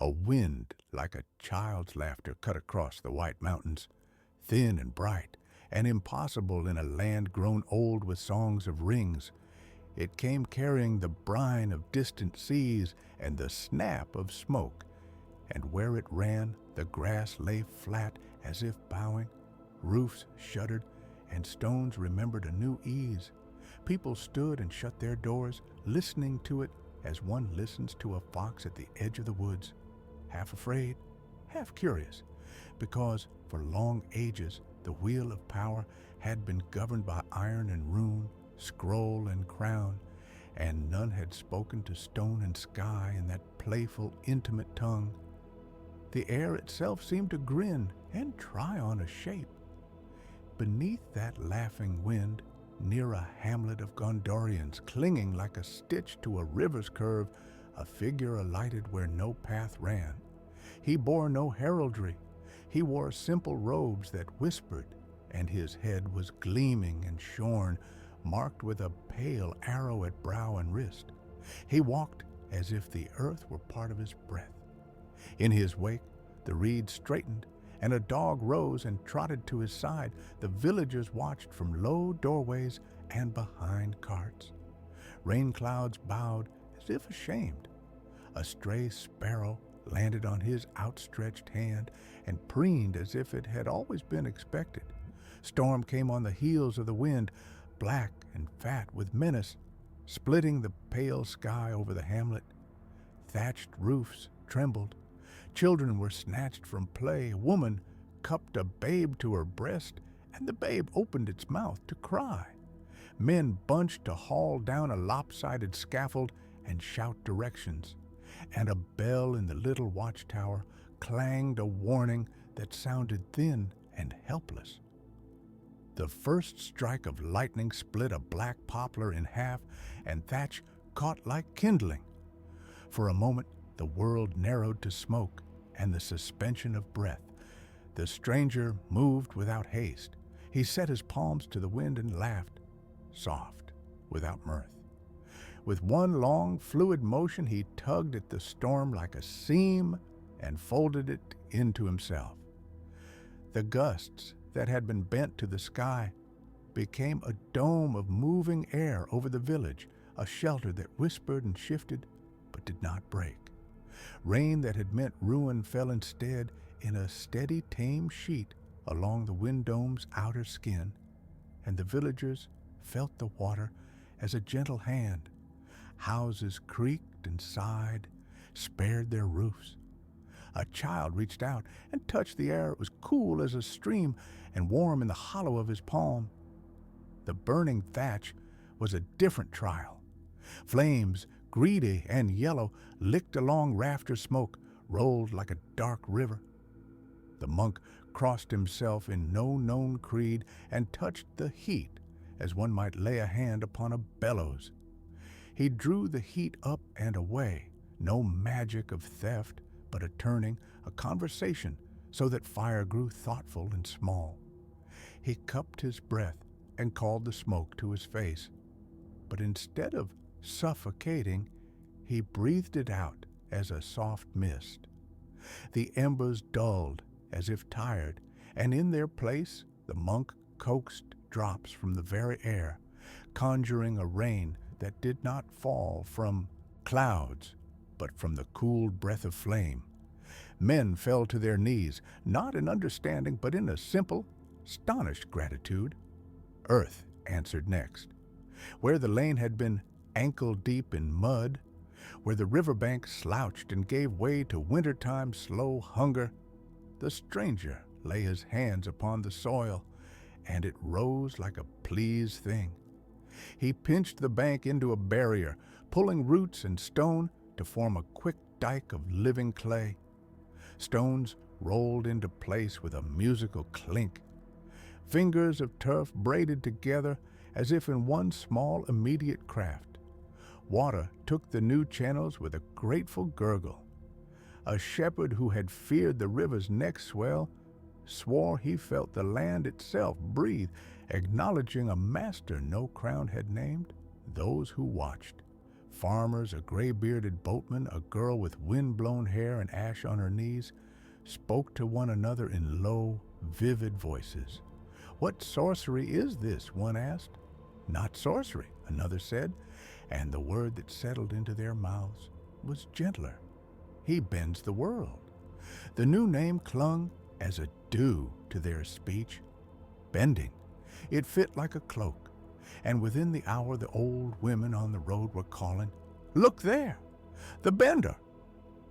A wind like a child's laughter cut across the white mountains, thin and bright, and impossible in a land grown old with songs of rings. It came carrying the brine of distant seas and the snap of smoke, and where it ran, the grass lay flat as if bowing, roofs shuddered, and stones remembered a new ease. People stood and shut their doors, listening to it as one listens to a fox at the edge of the woods, half afraid, half curious, because for long ages the wheel of power had been governed by iron and rune, scroll and crown, and none had spoken to stone and sky in that playful, intimate tongue. The air itself seemed to grin and try on a shape. Beneath that laughing wind, near a hamlet of Gondorians, clinging like a stitch to a river's curve, a figure alighted where no path ran. He bore no heraldry. He wore simple robes that whispered, and his head was gleaming and shorn, marked with a pale arrow at brow and wrist. He walked as if the earth were part of his breath. In his wake, the reeds straightened, and a dog rose and trotted to his side. The villagers watched from low doorways and behind carts. Rain clouds bowed as if ashamed. A stray sparrow landed on his outstretched hand and preened as if it had always been expected. Storm came on the heels of the wind, black and fat with menace, splitting the pale sky over the hamlet. Thatched roofs trembled. Children were snatched from play. A woman cupped a babe to her breast, and the babe opened its mouth to cry. Men bunched to haul down a lopsided scaffold and shout directions, and a bell in the little watchtower clanged a warning that sounded thin and helpless. The first strike of lightning split a black poplar in half, and thatch caught like kindling. For a moment, the world narrowed to smoke and the suspension of breath. The stranger moved without haste. He set his palms to the wind and laughed, soft, without mirth. With one long, fluid motion, he tugged at the storm like a seam and folded it into himself. The gusts that had been bent to the sky became a dome of moving air over the village, a shelter that whispered and shifted but did not break. Rain that had meant ruin fell instead in a steady, tame sheet along the wind dome's outer skin, and the villagers felt the water as a gentle hand. Houses creaked and sighed, spared their roofs. A child reached out and touched the air. It was cool as a stream and warm in the hollow of his palm. The burning thatch was a different trial. Flames, greedy and yellow, licked along rafter smoke, rolled like a dark river. The monk crossed himself in no known creed and touched the heat as one might lay a hand upon a bellows. He drew the heat up and away, no magic of theft, but a turning, a conversation, so that fire grew thoughtful and small. He cupped his breath and called the smoke to his face, but instead of suffocating, he breathed it out as a soft mist. The embers dulled as if tired, and in their place the monk coaxed drops from the very air, conjuring a rain that did not fall from clouds, but from the cool breath of flame. Men fell to their knees, not in understanding, but in a simple, astonished gratitude. Earth answered next. Where the lane had been ankle-deep in mud, where the riverbank slouched and gave way to wintertime's slow hunger, the stranger lay his hands upon the soil, and it rose like a pleased thing. He pinched the bank into a barrier, pulling roots and stone to form a quick dike of living clay. Stones rolled into place with a musical clink. Fingers of turf braided together as if in one small immediate craft. Water took the new channels with a grateful gurgle. A shepherd who had feared the river's next swell swore he felt the land itself breathe, acknowledging a master no crown had named. Those who watched Farmers, a gray-bearded boatman, a girl with wind-blown hair and ash on her knees, spoke to one another in low, vivid voices. "What sorcery is this?" one asked. "Not sorcery," another said, and the word that settled into their mouths was gentler. "He bends the world." The new name clung as a dew to their speech. Bending. It fit like a cloak, and within the hour the old women on the road were calling, "Look there! The bender!"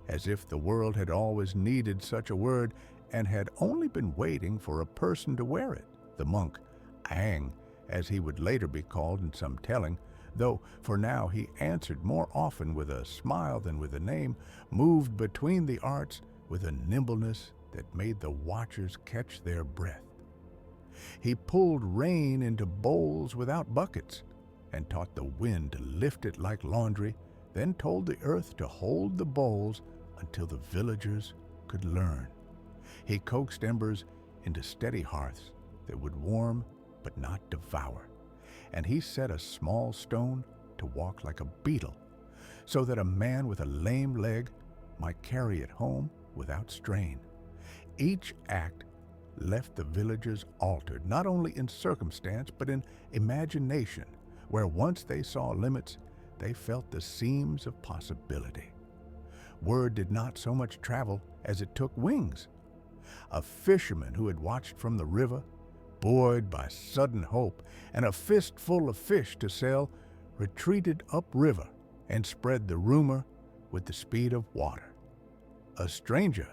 As if the world had always needed such a word and had only been waiting for a person to wear it. The monk, Aang, as he would later be called in some telling, though for now he answered more often with a smile than with a name, moved between the arts with a nimbleness that made the watchers catch their breath. He pulled rain into bowls without buckets, and taught the wind to lift it like laundry, then told the earth to hold the bowls until the villagers could learn. He coaxed embers into steady hearths that would warm but not devour, and he set a small stone to walk like a beetle, so that a man with a lame leg might carry it home without strain. Each act left the villagers altered, not only in circumstance, but in imagination, where once they saw limits, they felt the seams of possibility. Word did not so much travel as it took wings. A fisherman who had watched from the river, buoyed by sudden hope and a fistful of fish to sell, retreated upriver and spread the rumor with the speed of water. "A stranger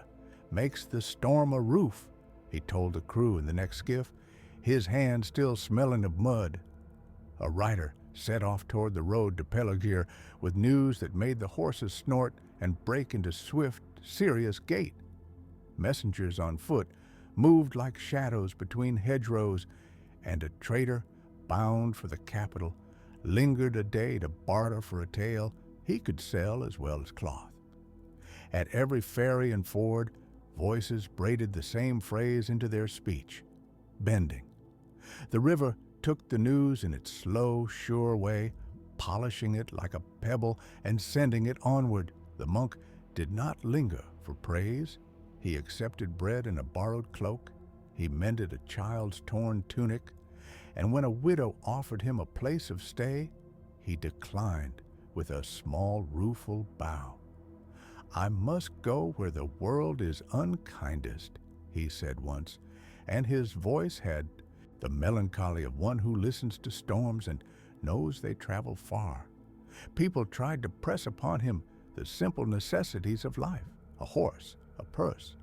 makes the storm a roof," he told the crew in the next skiff, his hand still smelling of mud. A rider set off toward the road to Pelagir with news that made the horses snort and break into swift, serious gait. Messengers on foot moved like shadows between hedgerows, and a trader, bound for the capital, lingered a day to barter for a tale he could sell as well as cloth. At every ferry and ford, voices braided the same phrase into their speech: bending. The river took the news in its slow, sure way, polishing it like a pebble and sending it onward. The monk did not linger for praise. He accepted bread in a borrowed cloak. He mended a child's torn tunic. And when a widow offered him a place of stay, he declined with a small, rueful bow. "I must go where the world is unkindest," he said once, and his voice had the melancholy of one who listens to storms and knows they travel far. People tried to press upon him the simple necessities of life, a horse, a purse,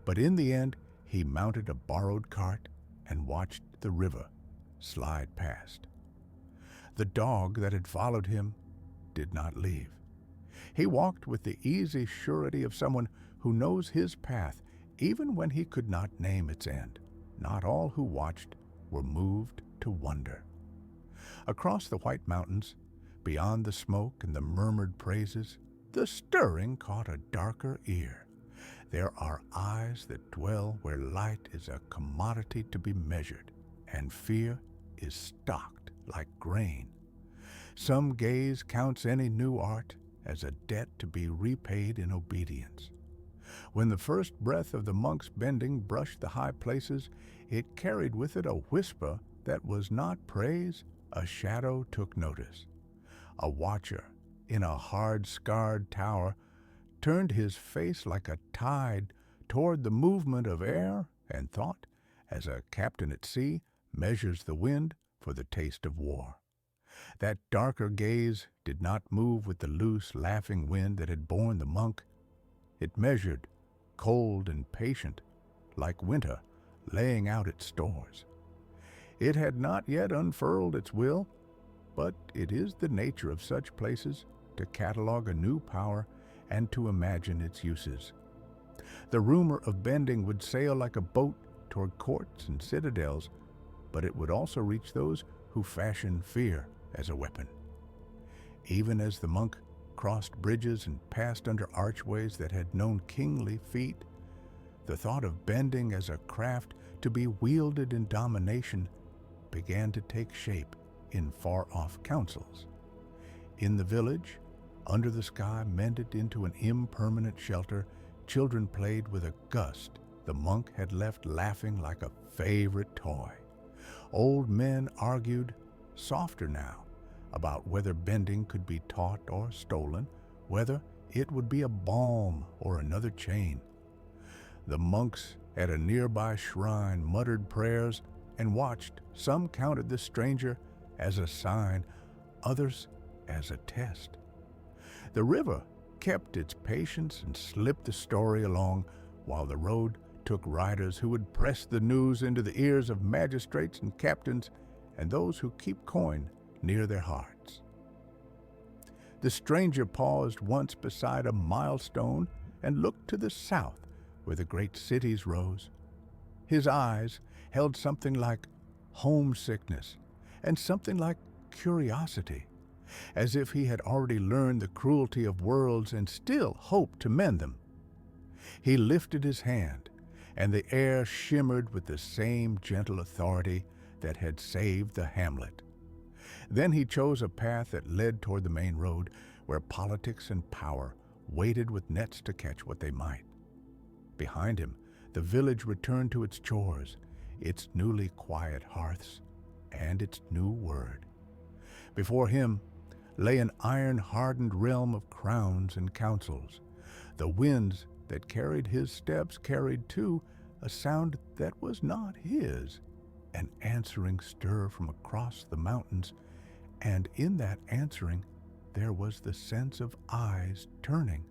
but in the end he mounted a borrowed cart and watched the river slide past. The dog that had followed him did not leave. He walked with the easy surety of someone who knows his path even when he could not name its end. Not all who watched were moved to wonder. Across the white mountains, beyond the smoke and the murmured praises, the stirring caught a darker ear. There are eyes that dwell where light is a commodity to be measured, and fear is stocked like grain. Some gaze counts any new art as a debt to be repaid in obedience. When the first breath of the monk's bending brushed the high places, it carried with it a whisper that was not praise. A shadow took notice. A watcher in a hard-scarred tower turned his face like a tide toward the movement of air and thought, as a captain at sea measures the wind for the taste of war. That darker gaze did not move with the loose, laughing wind that had borne the monk. It measured, cold and patient, like winter laying out its stores. It had not yet unfurled its will, but it is the nature of such places to catalog a new power and to imagine its uses. The rumor of bending would sail like a boat toward courts and citadels, but it would also reach those who fashion fear as a weapon. Even as the monk crossed bridges and passed under archways that had known kingly feet, the thought of bending as a craft to be wielded in domination began to take shape in far-off councils. In the village, Under the sky mended into an impermanent shelter, children played with a gust the monk had left laughing like a favorite toy. Old men argued, softer now, about whether bending could be taught or stolen, whether it would be a balm or another chain. The monks at a nearby shrine muttered prayers and watched. Some counted the stranger as a sign, others as a test. The river kept its patience and slipped the story along, while the road took riders who would press the news into the ears of magistrates and captains and those who keep coin near their hearts. The stranger paused once beside a milestone and looked to the south where the great cities rose. His eyes held something like homesickness and something like curiosity, as if he had already learned the cruelty of worlds and still hoped to mend them. He lifted his hand, and the air shimmered with the same gentle authority that had saved the hamlet. Then he chose a path that led toward the main road, where politics and power waited with nets to catch what they might. Behind him, the village returned to its chores, its newly quiet hearths, and its new word. Before him lay an iron-hardened realm of crowns and councils. The winds that carried his steps carried, too, a sound that was not his, an answering stir from across the mountains, and in that answering there was the sense of eyes turning.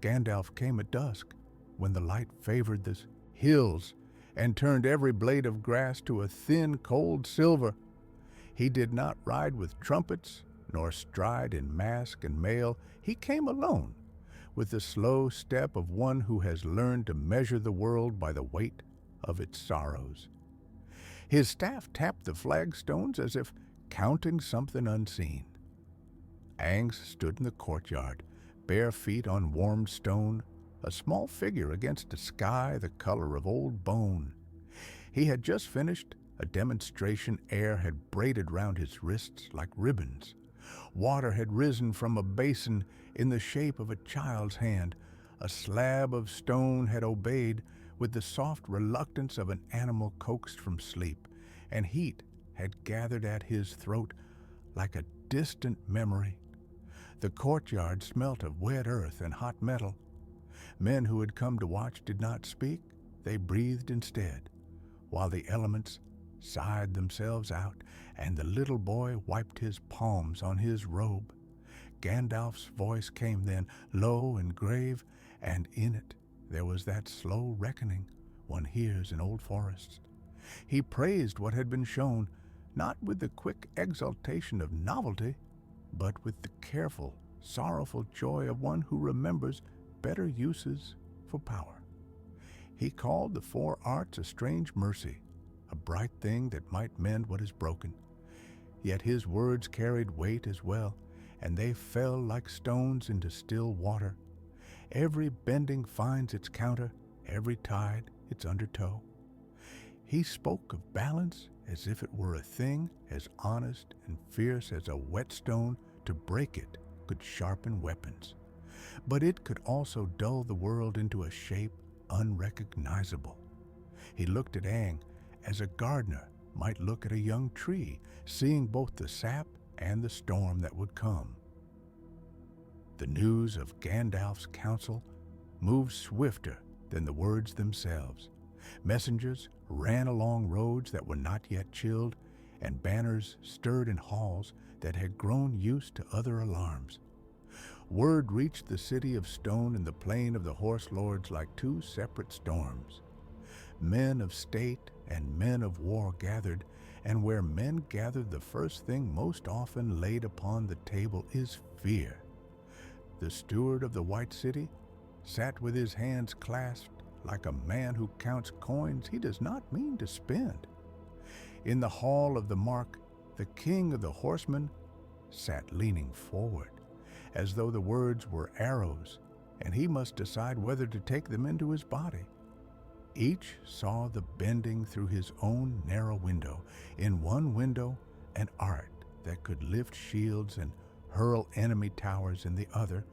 Gandalf came at dusk, when the light favored the hills and turned every blade of grass to a thin, cold silver. He did not ride with trumpets, nor stride in mask and mail. He came alone, with the slow step of one who has learned to measure the world by the weight of its sorrows. His staff tapped the flagstones as if counting something unseen. Aang stood in the courtyard, bare feet on warmed stone, a small figure against a sky the color of old bone. He had just finished a demonstration. Air had braided round his wrists like ribbons. Water had risen from a basin in the shape of a child's hand. A slab of stone had obeyed with the soft reluctance of an animal coaxed from sleep, and heat had gathered at his throat like a distant memory. The courtyard smelt of wet earth and hot metal. Men who had come to watch did not speak, they breathed instead, while the elements sighed themselves out, and the little boy wiped his palms on his robe. Gandalf's voice came then, low and grave, and in it there was that slow reckoning one hears in old forests. He praised what had been shown, not with the quick exultation of novelty, but with the careful, sorrowful joy of one who remembers better uses for power. He called the four arts a strange mercy, a bright thing that might mend what is broken. Yet his words carried weight as well, and they fell like stones into still water. Every bending finds its counter, every tide its undertow. He spoke of balance as if it were a thing as honest and fierce as a whetstone. To break it could sharpen weapons, but it could also dull the world into a shape unrecognizable. He looked at Aang as a gardener might look at a young tree, seeing both the sap and the storm that would come. The news of Gandalf's counsel moved swifter than the words themselves. Messengers ran along roads that were not yet chilled, and banners stirred in halls that had grown used to other alarms. Word reached the city of stone and the plain of the horse lords like two separate storms. Men of state and men of war gathered, and where men gathered, the first thing most often laid upon the table is fear. The steward of the White City sat with his hands clasped like a man who counts coins he does not mean to spend. In the hall of the Mark, the king of the horsemen sat leaning forward, as though the words were arrows, and he must decide whether to take them into his body. Each saw the bending through his own narrow window. In one window, an art that could lift shields and hurl enemy towers in the other,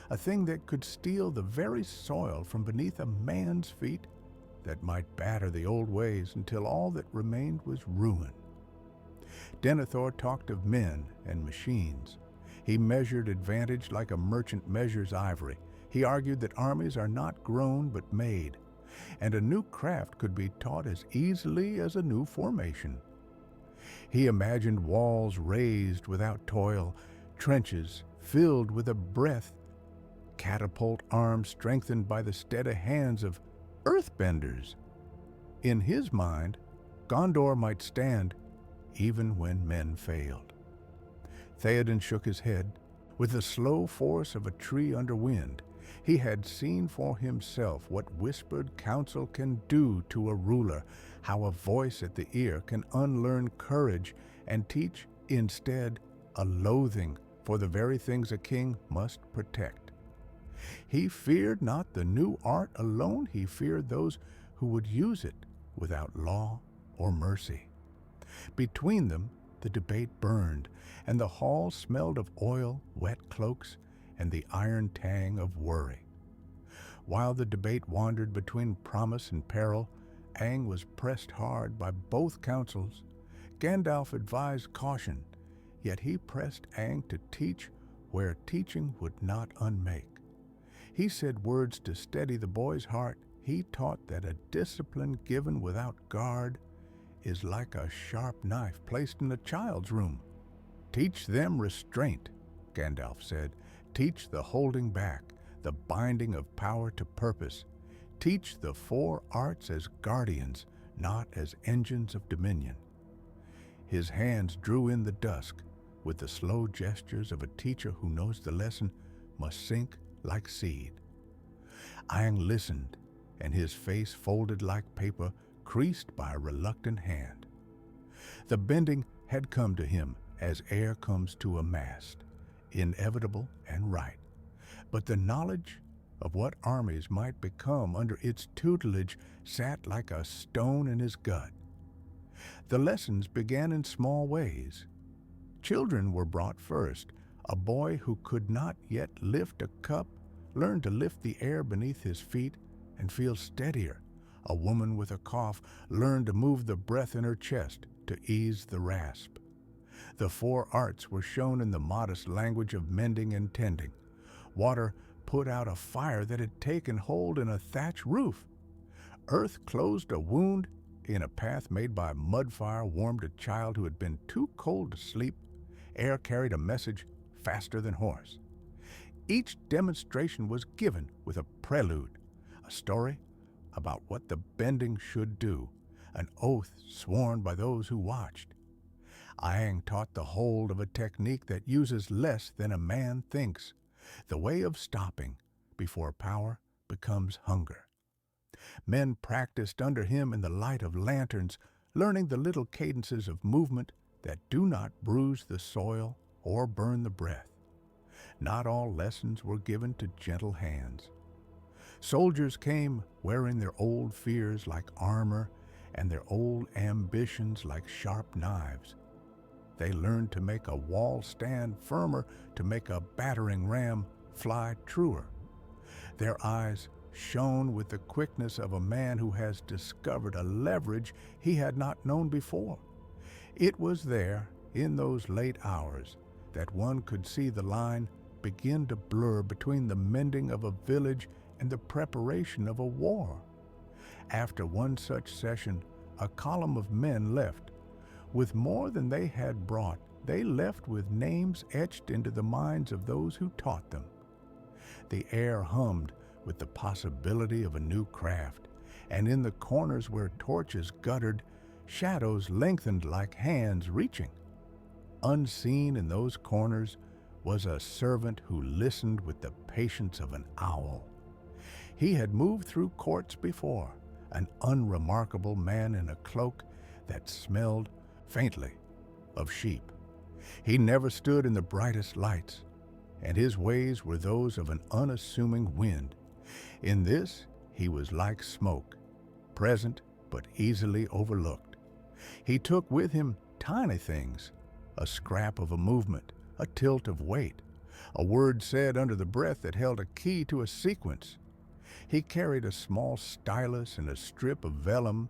a thing that could steal the very soil from beneath a man's feet, that might batter the old ways until all that remained was ruin. Denethor talked of men and machines. He measured advantage like a merchant measures ivory. He argued that armies are not grown but made, and a new craft could be taught as easily as a new formation. He imagined walls raised without toil, trenches filled with a breath, catapult arms strengthened by the steady hands of earthbenders. In his mind, Gondor might stand even when men failed. Theoden shook his head. With the slow force of a tree under wind, he had seen for himself what whispered counsel can do to a ruler, how a voice at the ear can unlearn courage and teach instead a loathing for the very things a king must protect. He feared not the new art alone, he feared those who would use it without law or mercy. Between them, the debate burned, and the hall smelled of oil, wet cloaks, and the iron tang of worry. While the debate wandered between promise and peril, Aang was pressed hard by both councils. Gandalf advised caution, yet he pressed Aang to teach where teaching would not unmake. He said words to steady the boy's heart. He taught that a discipline given without guard is like a sharp knife placed in a child's room. Teach them restraint, Gandalf said. Teach the holding back, the binding of power to purpose. Teach the four arts as guardians, not as engines of dominion. His hands drew in the dusk with the slow gestures of a teacher who knows the lesson must sink like seed. Aang listened, and his face folded like paper creased by a reluctant hand. The bending had come to him as air comes to a mast, inevitable and right. But the knowledge of what armies might become under its tutelage sat like a stone in his gut. The lessons began in small ways. Children were brought first. A boy who could not yet lift a cup learned to lift the air beneath his feet and feel steadier. A woman with a cough learned to move the breath in her chest to ease the rasp. The four arts were shown in the modest language of mending and tending. Water put out a fire that had taken hold in a thatch roof. Earth closed a wound in a path made by mud fire warmed a child who had been too cold to sleep. Air carried a message faster than horse. Each demonstration was given with a prelude, a story about what the bending should do, an oath sworn by those who watched. Aang taught the hold of a technique that uses less than a man thinks, the way of stopping before power becomes hunger. Men practiced under him in the light of lanterns, learning the little cadences of movement that do not bruise the soil or burn the breath. Not all lessons were given to gentle hands. Soldiers came wearing their old fears like armor and their old ambitions like sharp knives. They learned to make a wall stand firmer, to make a battering ram fly truer. Their eyes shone with the quickness of a man who has discovered a leverage he had not known before. It was there, in those late hours, that one could see the line begin to blur between the mending of a village and the preparation of a war. After one such session, a column of men left. With more than they had brought, they left with names etched into the minds of those who taught them. The air hummed with the possibility of a new craft, and in the corners where torches guttered, shadows lengthened like hands reaching. Unseen in those corners was a servant who listened with the patience of an owl. He had moved through courts before, an unremarkable man in a cloak that smelled faintly of sheep. He never stood in the brightest lights, and his ways were those of an unassuming wind. In this, he was like smoke, present but easily overlooked. He took with him tiny things, a scrap of a movement, a tilt of weight, a word said under the breath that held a key to a sequence. He carried a small stylus and a strip of vellum,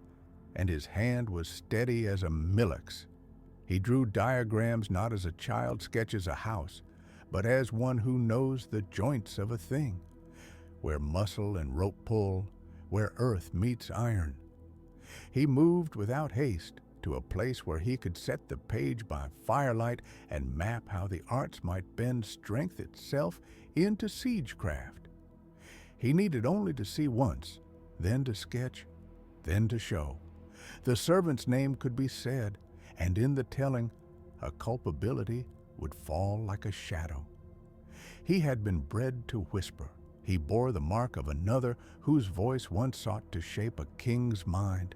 and his hand was steady as a millock's. He drew diagrams not as a child sketches a house, but as one who knows the joints of a thing, where muscle and rope pull, where earth meets iron. He moved without haste to a place where he could set the page by firelight and map how the arts might bend strength itself into siegecraft. He needed only to see once, then to sketch, then to show. The servant's name could be said, and in the telling, a culpability would fall like a shadow. He had been bred to whisper. He bore the mark of another whose voice once sought to shape a king's mind.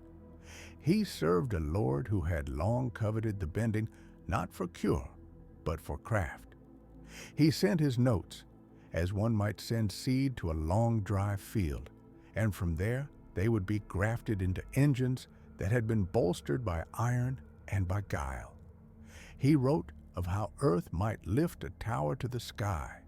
He served a lord who had long coveted the bending, not for cure, but for craft. He sent his notes, as one might send seed to a long dry field, and from there they would be grafted into engines that had been bolstered by iron and by guile. He wrote of how earth might lift a tower to the sky,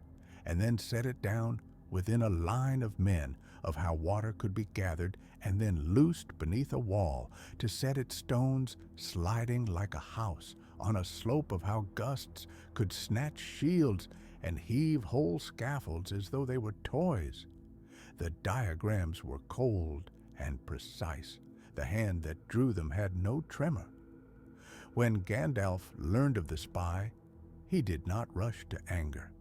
and then set it down within a line of men, of how water could be gathered and then loosed beneath a wall to set its stones sliding like a house on a slope, of how gusts could snatch shields and heave whole scaffolds as though they were toys. The diagrams were cold and precise. The hand that drew them had no tremor. When Gandalf learned of the spy, he did not rush to anger.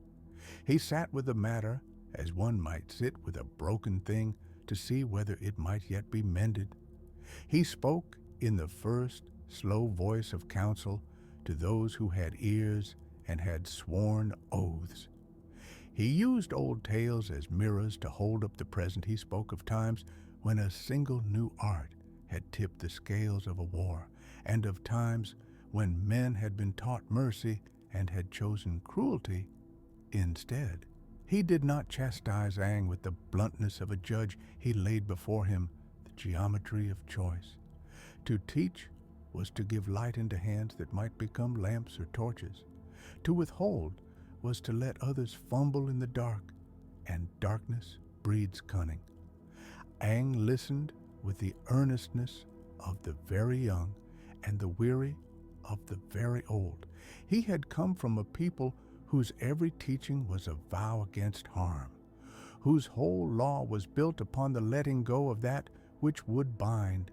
He sat with the matter as one might sit with a broken thing to see whether it might yet be mended. He spoke in the first slow voice of counsel to those who had ears and had sworn oaths. He used old tales as mirrors to hold up the present. He spoke of times when a single new art had tipped the scales of a war, and of times when men had been taught mercy and had chosen cruelty instead. He did not chastise Aang with the bluntness of a judge. He laid before him the geometry of choice. To teach was to give light into hands that might become lamps or torches. To withhold was to let others fumble in the dark, and darkness breeds cunning. Aang listened with the earnestness of the very young and the weary of the very old. He had come from a people whose every teaching was a vow against harm, whose whole law was built upon the letting go of that which would bind.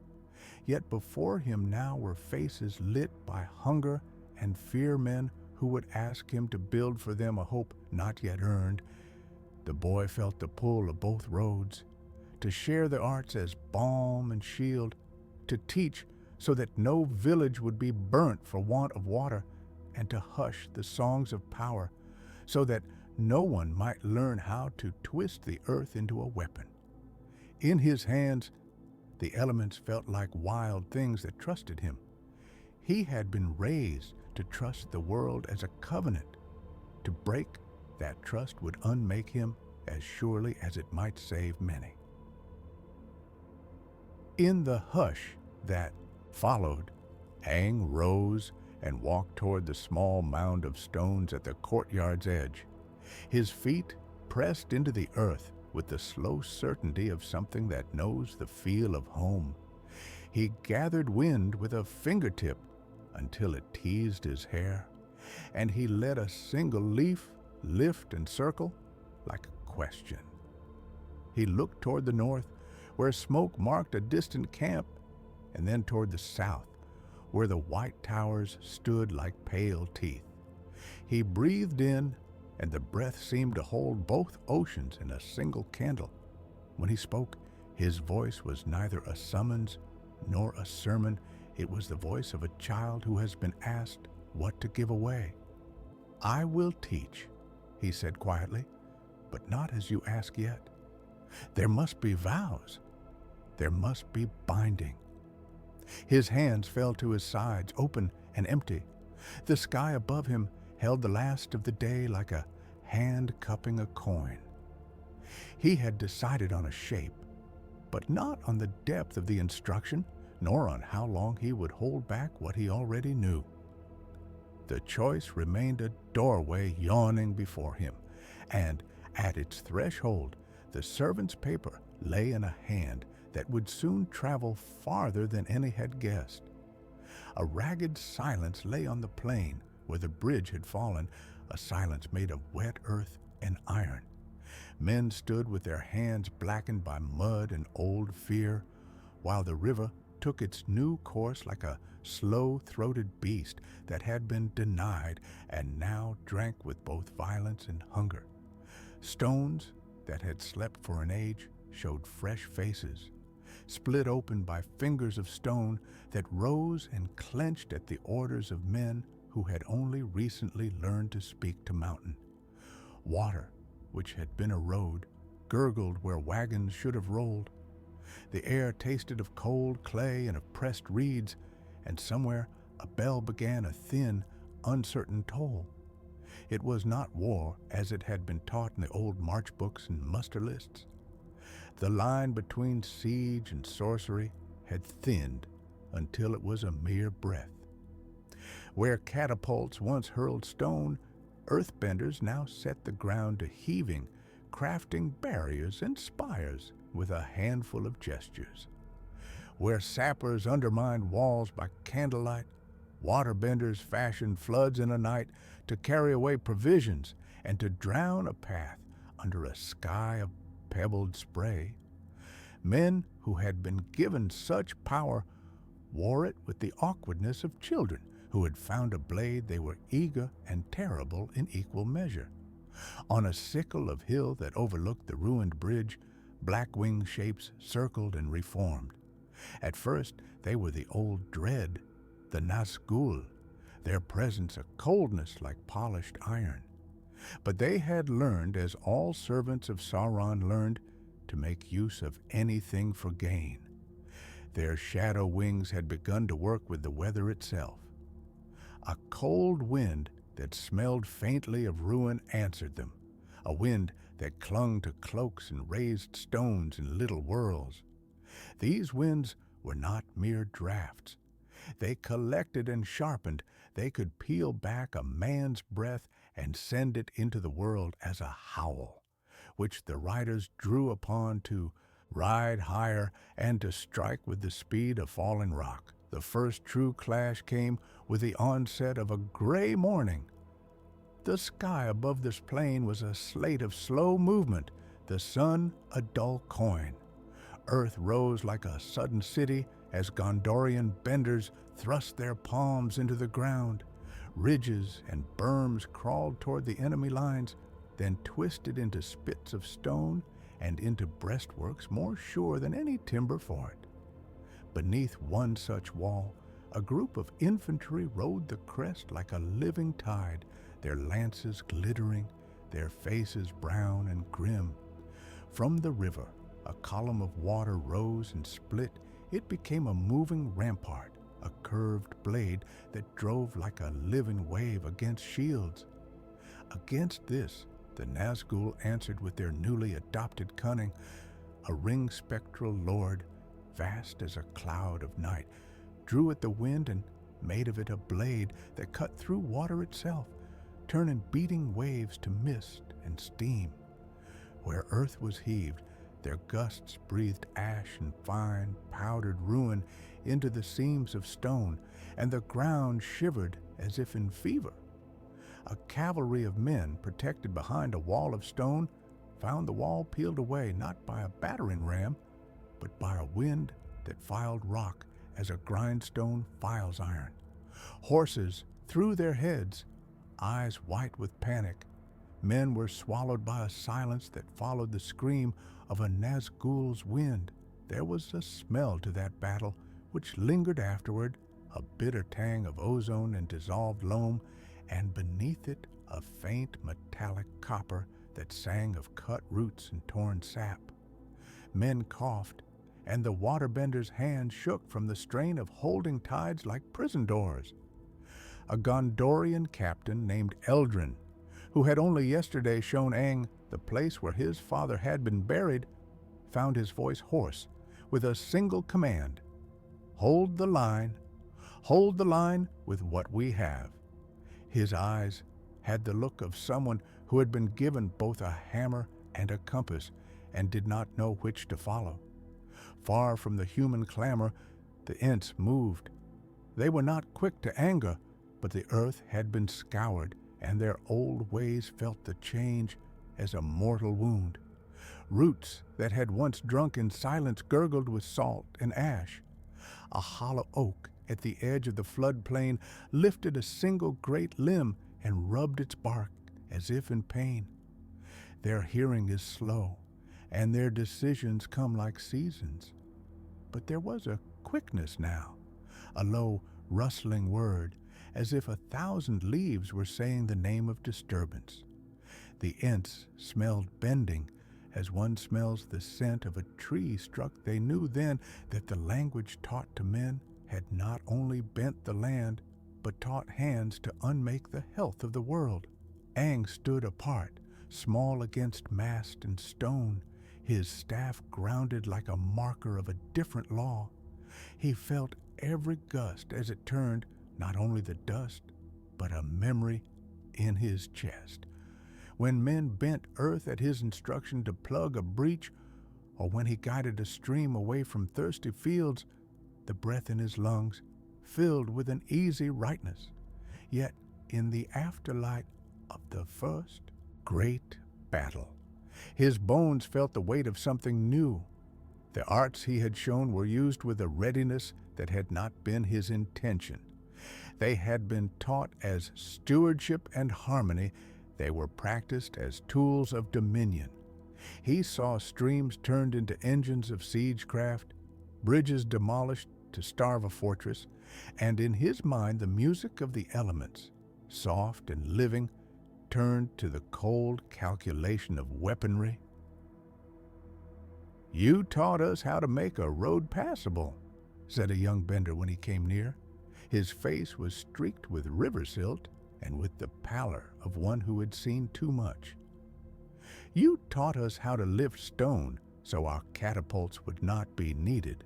Yet before him now were faces lit by hunger and fear, men who would ask him to build for them a hope not yet earned. The boy felt the pull of both roads, to share the arts as balm and shield, to teach so that no village would be burnt for want of water, and to hush the songs of power, so that no one might learn how to twist the earth into a weapon. In his hands, the elements felt like wild things that trusted him. He had been raised to trust the world as a covenant. To break that trust would unmake him as surely as it might save many. In the hush that followed, Aang rose and walked toward the small mound of stones at the courtyard's edge. His feet pressed into the earth with the slow certainty of something that knows the feel of home. He gathered wind with a fingertip until it teased his hair, and he let a single leaf lift and circle like a question. He looked toward the north, where smoke marked a distant camp, and then toward the south, where the white towers stood like pale teeth. He breathed in, and the breath seemed to hold both oceans in a single candle. When he spoke, his voice was neither a summons nor a sermon. It was the voice of a child who has been asked what to give away. "I will teach," he said quietly, "but not as you ask yet. There must be vows. There must be binding." His hands fell to his sides, open and empty. The sky above him held the last of the day like a hand cupping a coin. He had decided on a shape, but not on the depth of the instruction, nor on how long he would hold back what he already knew. The choice remained a doorway yawning before him, and at its threshold the servant's paper lay in a hand that would soon travel farther than any had guessed. A ragged silence lay on the plain where the bridge had fallen, a silence made of wet earth and iron. Men stood with their hands blackened by mud and old fear, while the river took its new course like a slow-throated beast that had been denied and now drank with both violence and hunger. Stones that had slept for an age showed fresh faces, split open by fingers of stone that rose and clenched at the orders of men who had only recently learned to speak to mountain. Water, which had been a road, gurgled where wagons should have rolled. The air tasted of cold clay and of pressed reeds, and somewhere a bell began a thin, uncertain toll. It was not war as it had been taught in the old march books and muster lists. The line between siege and sorcery had thinned until it was a mere breath. Where catapults once hurled stone, earthbenders now set the ground to heaving, crafting barriers and spires with a handful of gestures. Where sappers undermined walls by candlelight, waterbenders fashioned floods in a night to carry away provisions and to drown a path under a sky of pebbled spray. Men who had been given such power wore it with the awkwardness of children who had found a blade they were eager and terrible in equal measure. On a sickle of hill that overlooked the ruined bridge, black-winged shapes circled and reformed. At first they were the old dread, the Nazgul, their presence a coldness like polished iron. But they had learned, as all servants of Sauron learned, to make use of anything for gain. Their shadow wings had begun to work with the weather itself. A cold wind that smelled faintly of ruin answered them, a wind that clung to cloaks and raised stones in little whirls. These winds were not mere drafts. They collected and sharpened. They could peel back a man's breath and send it into the world as a howl, which the riders drew upon to ride higher and to strike with the speed of falling rock. The first true clash came with the onset of a gray morning. The sky above this plain was a slate of slow movement, the sun a dull coin. Earth rose like a sudden city as Gondorian benders thrust their palms into the ground. Ridges and berms crawled toward the enemy lines, then twisted into spits of stone and into breastworks more sure than any timber fort. Beneath one such wall, a group of infantry rode the crest like a living tide, their lances glittering, their faces brown and grim. From the river, a column of water rose and split. It became a moving rampart, a curved blade that drove like a living wave against shields. Against this, the Nazgul answered with their newly adopted cunning. A ring-spectral lord, vast as a cloud of night, drew at the wind and made of it a blade that cut through water itself, turning beating waves to mist and steam. Where earth was heaved, their gusts breathed ash and fine, powdered ruin into the seams of stone, and the ground shivered as if in fever. A cavalry of men, protected behind a wall of stone, found the wall peeled away not by a battering ram, but by a wind that filed rock as a grindstone files iron. Horses threw their heads, eyes white with panic. Men were swallowed by a silence that followed the scream of a Nazgul's wind. There was a smell to that battle which lingered afterward, a bitter tang of ozone and dissolved loam, and beneath it a faint metallic copper that sang of cut roots and torn sap. Men coughed, and the waterbenders' hands shook from the strain of holding tides like prison doors. A Gondorian captain named Eldrin, who had only yesterday shown Aang the place where his father had been buried, found his voice hoarse with a single command: hold the line with what we have. His eyes had the look of someone who had been given both a hammer and a compass and did not know which to follow. Far from the human clamor, the Ents moved. They were not quick to anger, but the earth had been scoured, and their old ways felt the change as a mortal wound. Roots that had once drunk in silence gurgled with salt and ash. A hollow oak at the edge of the floodplain lifted a single great limb and rubbed its bark as if in pain. Their hearing is slow, and their decisions come like seasons. But there was a quickness now, a low, rustling word, as if 1,000 leaves were saying the name of disturbance. The Ents smelled bending, as one smells the scent of a tree struck. They knew then that the language taught to men had not only bent the land, but taught hands to unmake the health of the world. Aang stood apart, small against mast and stone, his staff grounded like a marker of a different law. He felt every gust as it turned not only the dust, but a memory in his chest. When men bent earth at his instruction to plug a breach, or when he guided a stream away from thirsty fields, the breath in his lungs filled with an easy rightness. Yet in the afterlight of the first great battle, his bones felt the weight of something new. The arts he had shown were used with a readiness that had not been his intention. They had been taught as stewardship and harmony. They were practiced as tools of dominion. He saw streams turned into engines of siegecraft, bridges demolished to starve a fortress, and in his mind the music of the elements, soft and living, turned to the cold calculation of weaponry. "You taught us how to make a road passable," said a young bender when he came near. His face was streaked with river silt and with the pallor of one who had seen too much. "You taught us how to lift stone so our catapults would not be needed.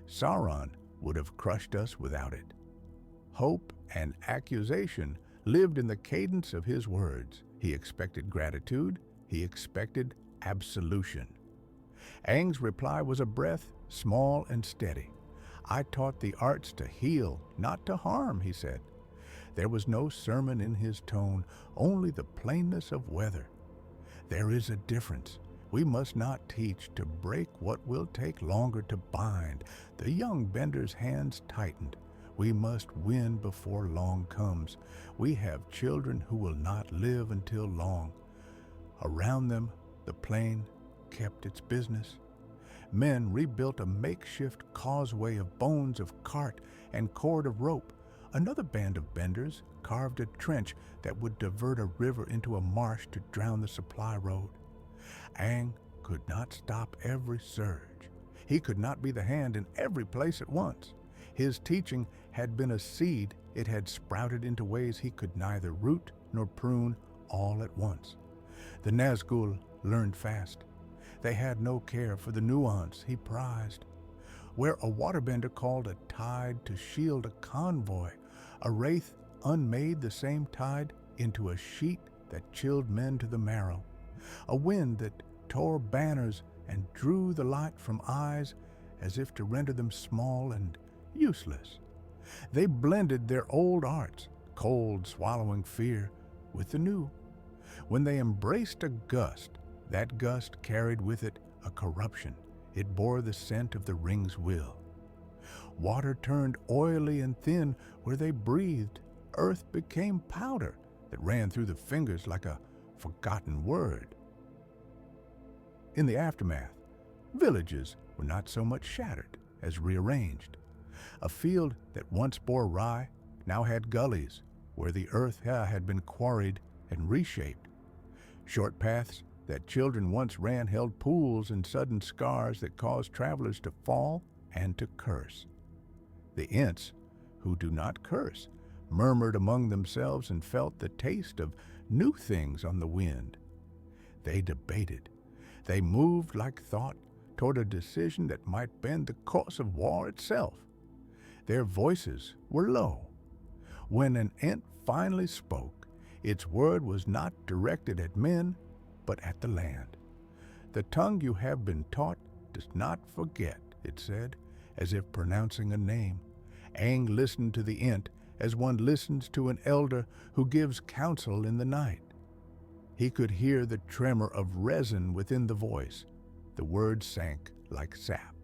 Sauron would have crushed us without it." Hope and accusation lived in the cadence of his words. He expected gratitude. He expected absolution. Aang's reply was a breath, small and steady. "I taught the arts to heal, not to harm," he said. There was no sermon in his tone, only the plainness of weather. There is a difference. We must not teach to break what will take longer to bind. The young bender's hands tightened. We must win before long comes. We have children who will not live until long. Around them, the plain kept its business. Men rebuilt a makeshift causeway of bones of cart and cord of rope. Another band of benders carved a trench that would divert a river into a marsh to drown the supply road. Aang could not stop every surge. He could not be the hand in every place at once. His teaching had been a seed. It had sprouted into ways he could neither root nor prune all at once. The Nazgul learned fast. They had no care for the nuance he prized. Where a waterbender called a tide to shield a convoy, a wraith unmade the same tide into a sheet that chilled men to the marrow, a wind that tore banners and drew the light from eyes as if to render them small and useless. They blended their old arts, cold, swallowing fear, with the new. When they embraced a gust, that gust carried with it a corruption. It bore the scent of the ring's will. Water turned oily and thin where they breathed. Earth became powder that ran through the fingers like a forgotten word. In the aftermath, villages were not so much shattered as rearranged. A field that once bore rye now had gullies where the earth had been quarried and reshaped. Short paths that children once ran held pools and sudden scars that caused travelers to fall and to curse. The Ents, who do not curse, murmured among themselves and felt the taste of new things on the wind. They debated. They moved like thought toward a decision that might bend the course of war itself. Their voices were low. When an Ent finally spoke, its word was not directed at men, but at the land. "The tongue you have been taught does not forget," it said, as if pronouncing a name. Aang listened to the Ent as one listens to an elder who gives counsel in the night. He could hear the tremor of resin within the voice. The words sank like sap.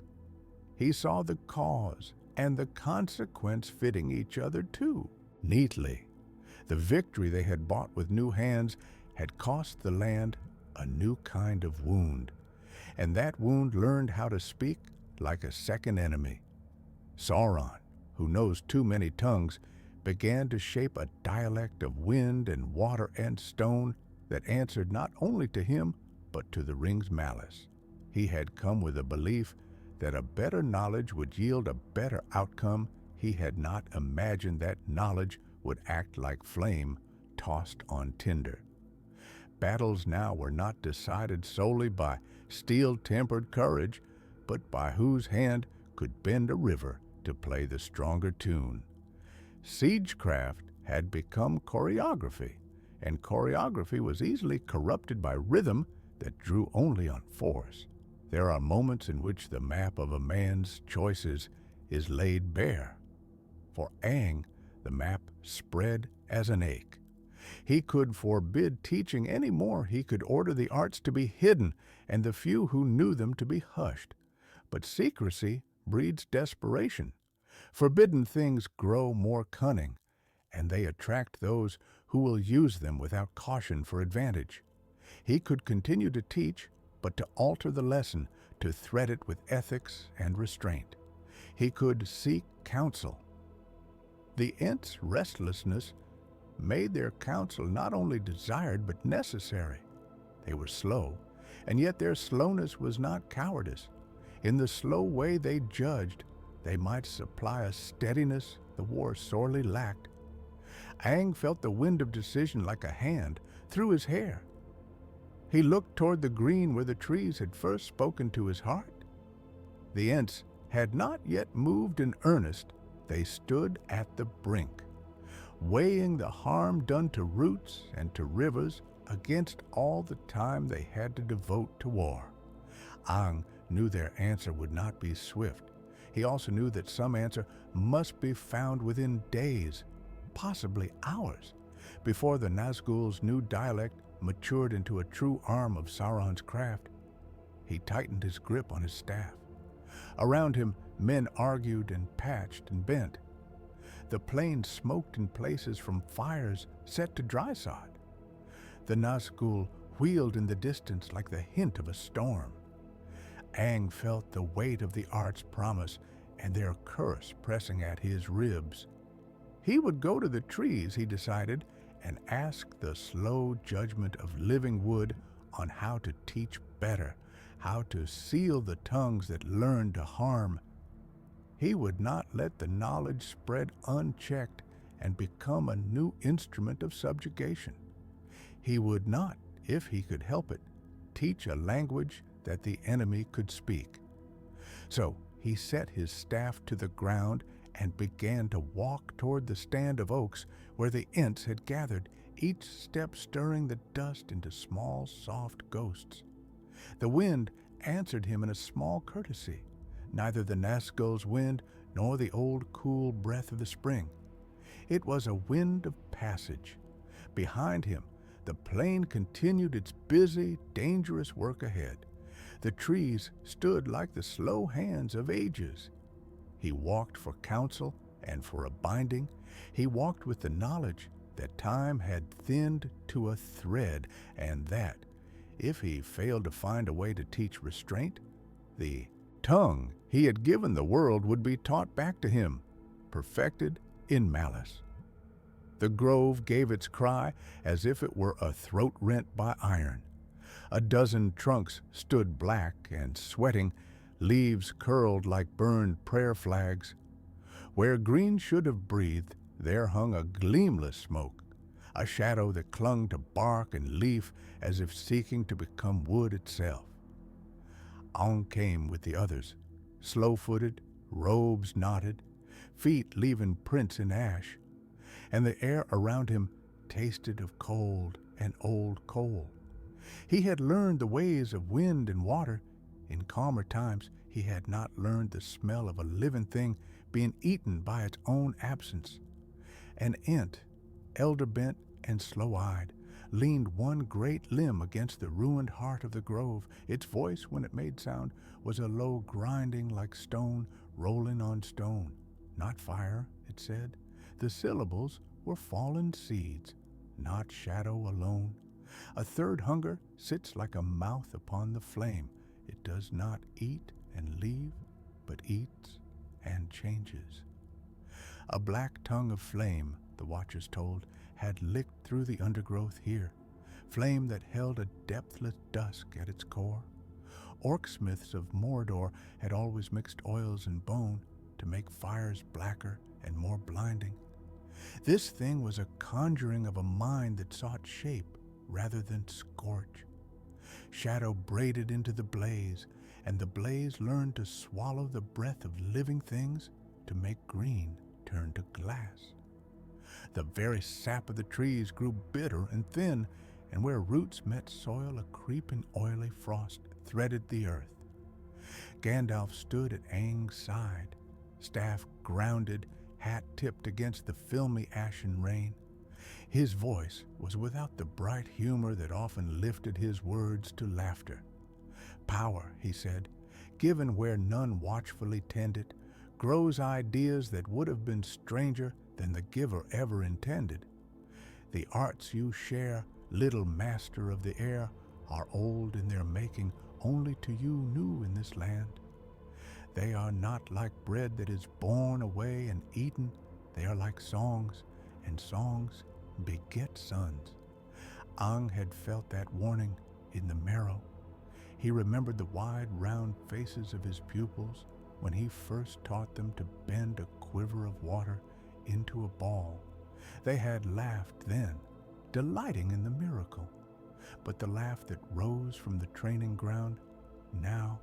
He saw the cause and the consequence fitting each other too, neatly. The victory they had bought with new hands had cost the land a new kind of wound, and that wound learned how to speak like a second enemy. Sauron, who knows too many tongues, began to shape a dialect of wind and water and stone that answered not only to him, but to the ring's malice. He had come with a belief that a better knowledge would yield a better outcome. He had not imagined that knowledge would act like flame tossed on tinder. Battles now were not decided solely by steel-tempered courage, but by whose hand could bend a river to play the stronger tune. Siegecraft had become choreography, and choreography was easily corrupted by rhythm that drew only on force. There are moments in which the map of a man's choices is laid bare. For Aang, the map spread as an ache. He could forbid teaching any more. He could order the arts to be hidden and the few who knew them to be hushed. But secrecy breeds desperation. Forbidden things grow more cunning, and they attract those who will use them without caution for advantage. He could continue to teach, but to alter the lesson, to thread it with ethics and restraint. He could seek counsel. The Ent's restlessness made their counsel not only desired but necessary. They were slow, and yet their slowness was not cowardice. In the slow way they judged, they might supply a steadiness the war sorely lacked. Aang felt the wind of decision like a hand through his hair. He looked toward the green where the trees had first spoken to his heart. The Ents had not yet moved in earnest. They stood at the brink, weighing the harm done to roots and to rivers against all the time they had to devote to war. Aang knew their answer would not be swift. He also knew that some answer must be found within days, possibly hours, before the Nazgul's new dialect matured into a true arm of Sauron's craft. He tightened his grip on his staff. Around him, men argued and patched and bent. The plain smoked in places from fires set to dry sod. The Nazgul wheeled in the distance like the hint of a storm. Aang felt the weight of the art's promise and their curse pressing at his ribs. He would go to the trees, he decided, and ask the slow judgment of living wood on how to teach better, how to seal the tongues that learn to harm. He would not let the knowledge spread unchecked and become a new instrument of subjugation. He would not, if he could help it, teach a language that the enemy could speak. So he set his staff to the ground and began to walk toward the stand of oaks where the Ents had gathered, each step stirring the dust into small, soft ghosts. The wind answered him in a small courtesy, neither the Nazgul's wind nor the old cool breath of the spring. It was a wind of passage. Behind him, the plain continued its busy, dangerous work ahead. The trees stood like the slow hands of ages. He walked for counsel and for a binding. He walked with the knowledge that time had thinned to a thread, and that, if he failed to find a way to teach restraint, the tongue he had given the world would be taught back to him, perfected in malice. The grove gave its cry as if it were a throat rent by iron. A dozen trunks stood black and sweating, leaves curled like burned prayer flags. Where green should have breathed, there hung a gleamless smoke, a shadow that clung to bark and leaf as if seeking to become wood itself. Aang came with the others, slow-footed, robes knotted, feet leaving prints in ash. and the air around him tasted of cold and old coal. He had learned the ways of wind and water. In calmer times, he had not learned the smell of a living thing being eaten by its own absence. An ent, elder-bent and slow-eyed, leaned one great limb against the ruined heart of the grove. Its voice, when it made sound, was a low grinding like stone rolling on stone. Not fire, it said. The syllables were fallen seeds, not shadow alone. A third hunger sits like a mouth upon the flame. It does not eat and leave, but eats and changes. A black tongue of flame, the watchers told, had licked through the undergrowth here, flame that held a depthless dusk at its core. Orcsmiths of Mordor had always mixed oils and bone to make fires blacker and more blinding. This thing was a conjuring of a mind that sought shape rather than scorch. Shadow braided into the blaze, and the blaze learned to swallow the breath of living things to make green turn to glass. The very sap of the trees grew bitter and thin, and where roots met soil, a creeping oily frost threaded the earth. Gandalf stood at Aang's side, staff grounded, hat tipped against the filmy ashen rain. His voice was without the bright humor that often lifted his words to laughter. Power, he said, given where none watchfully tended, grows ideas that would have been stranger than the giver ever intended. The arts you share, little master of the air, are old in their making, only to you new in this land. They are not like bread that is borne away and eaten. They are like songs, and songs beget sons. Aang had felt that warning in the marrow. He remembered the wide, round faces of his pupils when he first taught them to bend a quiver of water into a ball. They had laughed then, delighting in the miracle. But the laugh that rose from the training ground now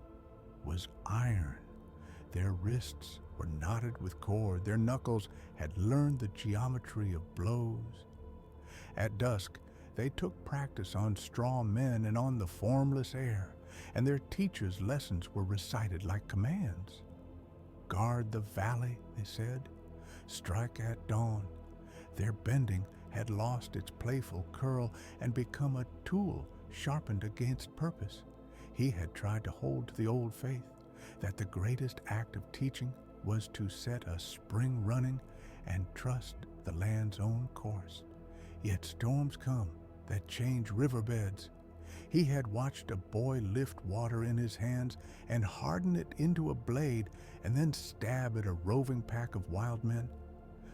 was iron. Their wrists were knotted with cord. Their knuckles had learned the geometry of blows. At dusk, they took practice on straw men and on the formless air, and their teachers' lessons were recited like commands. Guard the valley, they said. Strike at dawn. Their bending had lost its playful curl and become a tool sharpened against purpose. He had tried to hold to the old faith that the greatest act of teaching was to set a spring running and trust the land's own course. Yet storms come that change riverbeds. He had watched a boy lift water in his hands and harden it into a blade and then stab at a roving pack of wild men.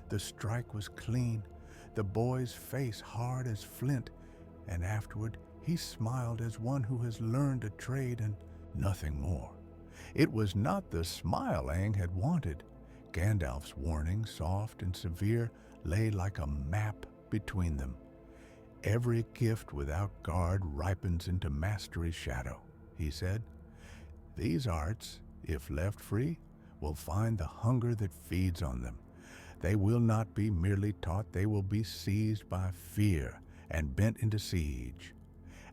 The strike was clean, the boy's face hard as flint, and afterward he smiled as one who has learned a trade and nothing more. It was not the smile Aang had wanted. Gandalf's warning, soft and severe, lay like a map between them. Every gift without guard ripens into mastery's shadow, he said. These arts, if left free, will find the hunger that feeds on them. They will not be merely taught, they will be seized by fear and bent into siege.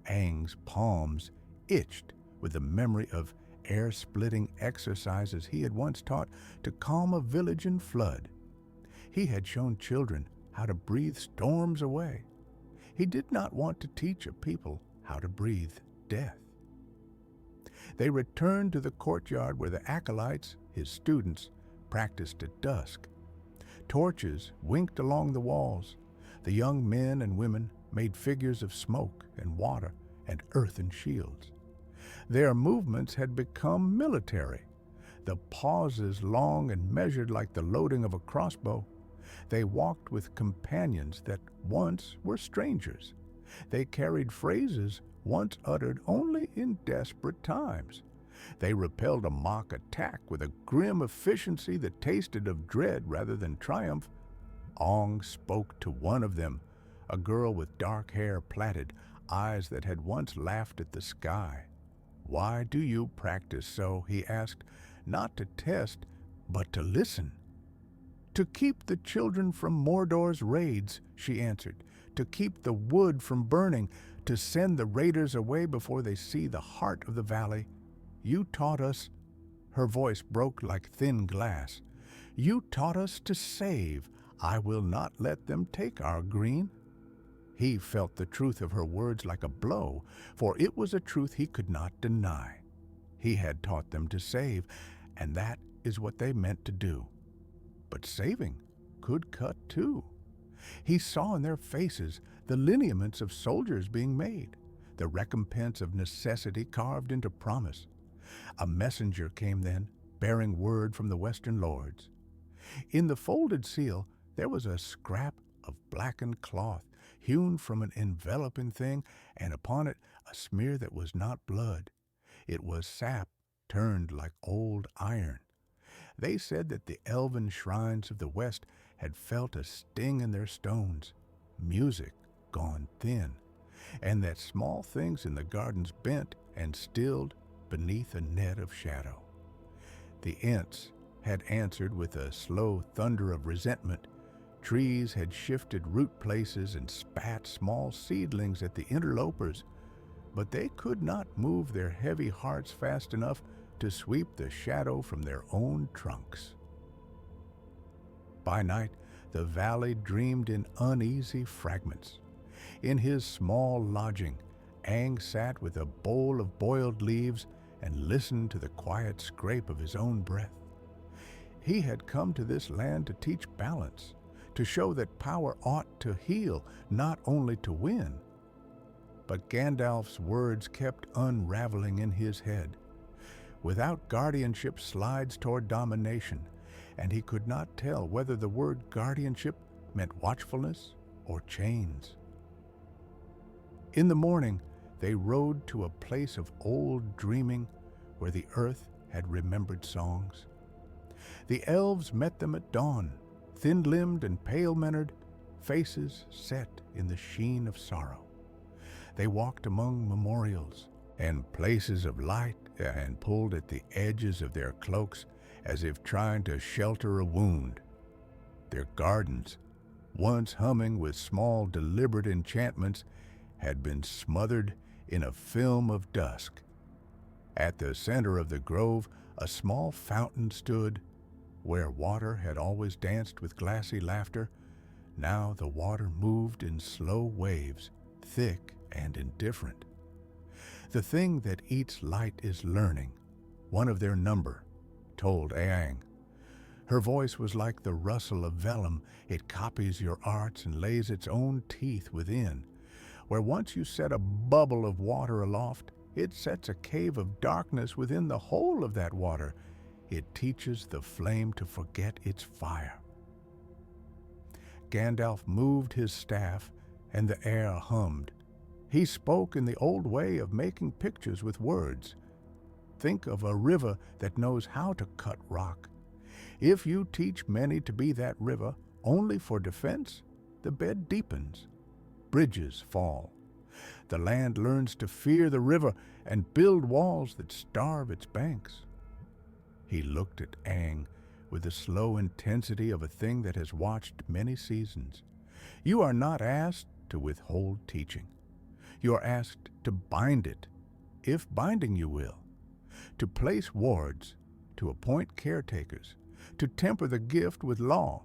Aang's palms itched with the memory of air-splitting exercises he had once taught to calm a village in flood. He had shown children how to breathe storms away. He did not want to teach a people how to breathe death. They returned to the courtyard where the acolytes, his students, practiced at dusk. Torches winked along the walls. The young men and women made figures of smoke and water and earthen shields. Their movements had become military, the pauses long and measured like the loading of a crossbow. They walked with companions that once were strangers. They carried phrases once uttered only in desperate times. They repelled a mock attack with a grim efficiency that tasted of dread rather than triumph. Aang spoke to one of them, a girl with dark hair plaited, eyes that had once laughed at the sky. "Why do you practice so?" he asked, "not to test, but to listen." "To keep the children from Mordor's raids," she answered. "To keep the wood from burning, to send the raiders away before they see the heart of the valley. You taught us," her voice broke like thin glass, "you taught us to save. I will not let them take our green." He felt the truth of her words like a blow, for it was a truth he could not deny. He had taught them to save, and that is what they meant to do. But saving could cut too. He saw in their faces the lineaments of soldiers being made, the recompense of necessity carved into promise. A messenger came then, bearing word from the western lords. In the folded seal there was a scrap of blackened cloth, hewn from an enveloping thing, and upon it a smear that was not blood. It was sap turned like old iron. They said that the elven shrines of the West had felt a sting in their stones, music gone thin, and that small things in the gardens bent and stilled beneath a net of shadow. The Ents had answered with a slow thunder of resentment. Trees had shifted root places and spat small seedlings at the interlopers, but they could not move their heavy hearts fast enough to sweep the shadow from their own trunks. By night, the valley dreamed in uneasy fragments. In his small lodging, Aang sat with a bowl of boiled leaves and listened to the quiet scrape of his own breath. He had come to this land to teach balance, to show that power ought to heal, not only to win. But Gandalf's words kept unraveling in his head. Without guardianship slides toward domination, and he could not tell whether the word guardianship meant watchfulness or chains. In the morning, they rode to a place of old dreaming where the earth had remembered songs. The elves met them at dawn, thin-limbed and pale-mannered, faces set in the sheen of sorrow. They walked among memorials and places of light and pulled at the edges of their cloaks as if trying to shelter a wound. Their gardens, once humming with small deliberate enchantments, had been smothered in a film of dusk. At the center of the grove, a small fountain stood. Where water had always danced with glassy laughter, now the water moved in slow waves, thick and indifferent. "The thing that eats light is learning, one of their number," told Aang. Her voice was like the rustle of vellum. It copies your arts and lays its own teeth within. Where once you set a bubble of water aloft, it sets a cave of darkness within the whole of that water. It teaches the flame to forget its fire. Gandalf moved his staff, and the air hummed. He spoke in the old way of making pictures with words. Think of a river that knows how to cut rock. If you teach many to be that river only for defense, the bed deepens. Bridges fall. The land learns to fear the river and build walls that starve its banks. He looked at Aang with the slow intensity of a thing that has watched many seasons. You are not asked to withhold teaching. You are asked to bind it, if binding you will, to place wards, to appoint caretakers, to temper the gift with law.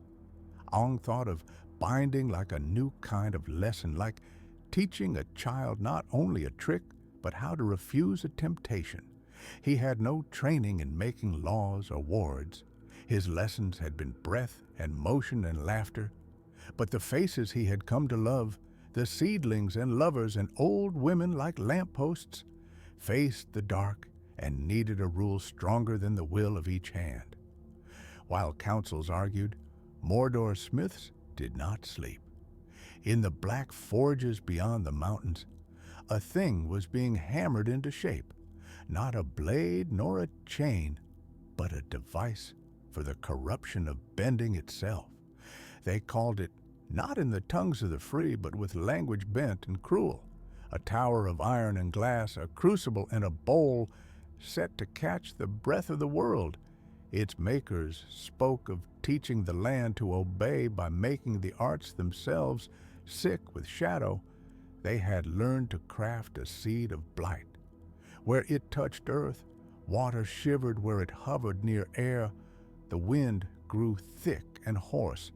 Aang thought of binding like a new kind of lesson, like teaching a child not only a trick, but how to refuse a temptation. He had no training in making laws or wards. His lessons had been breath and motion and laughter. But the faces he had come to love, the seedlings and lovers and old women like lampposts, faced the dark and needed a rule stronger than the will of each hand. While councils argued, Mordor smiths did not sleep. In the black forges beyond the mountains, a thing was being hammered into shape. Not a blade nor a chain, but a device for the corruption of bending itself. They called it, not in the tongues of the free, but with language bent and cruel, a tower of iron and glass, a crucible and a bowl set to catch the breath of the world. Its makers spoke of teaching the land to obey by making the arts themselves sick with shadow. They had learned to craft a seed of blight. Where it touched earth, water shivered where it hovered near air. The wind grew thick and hoarse,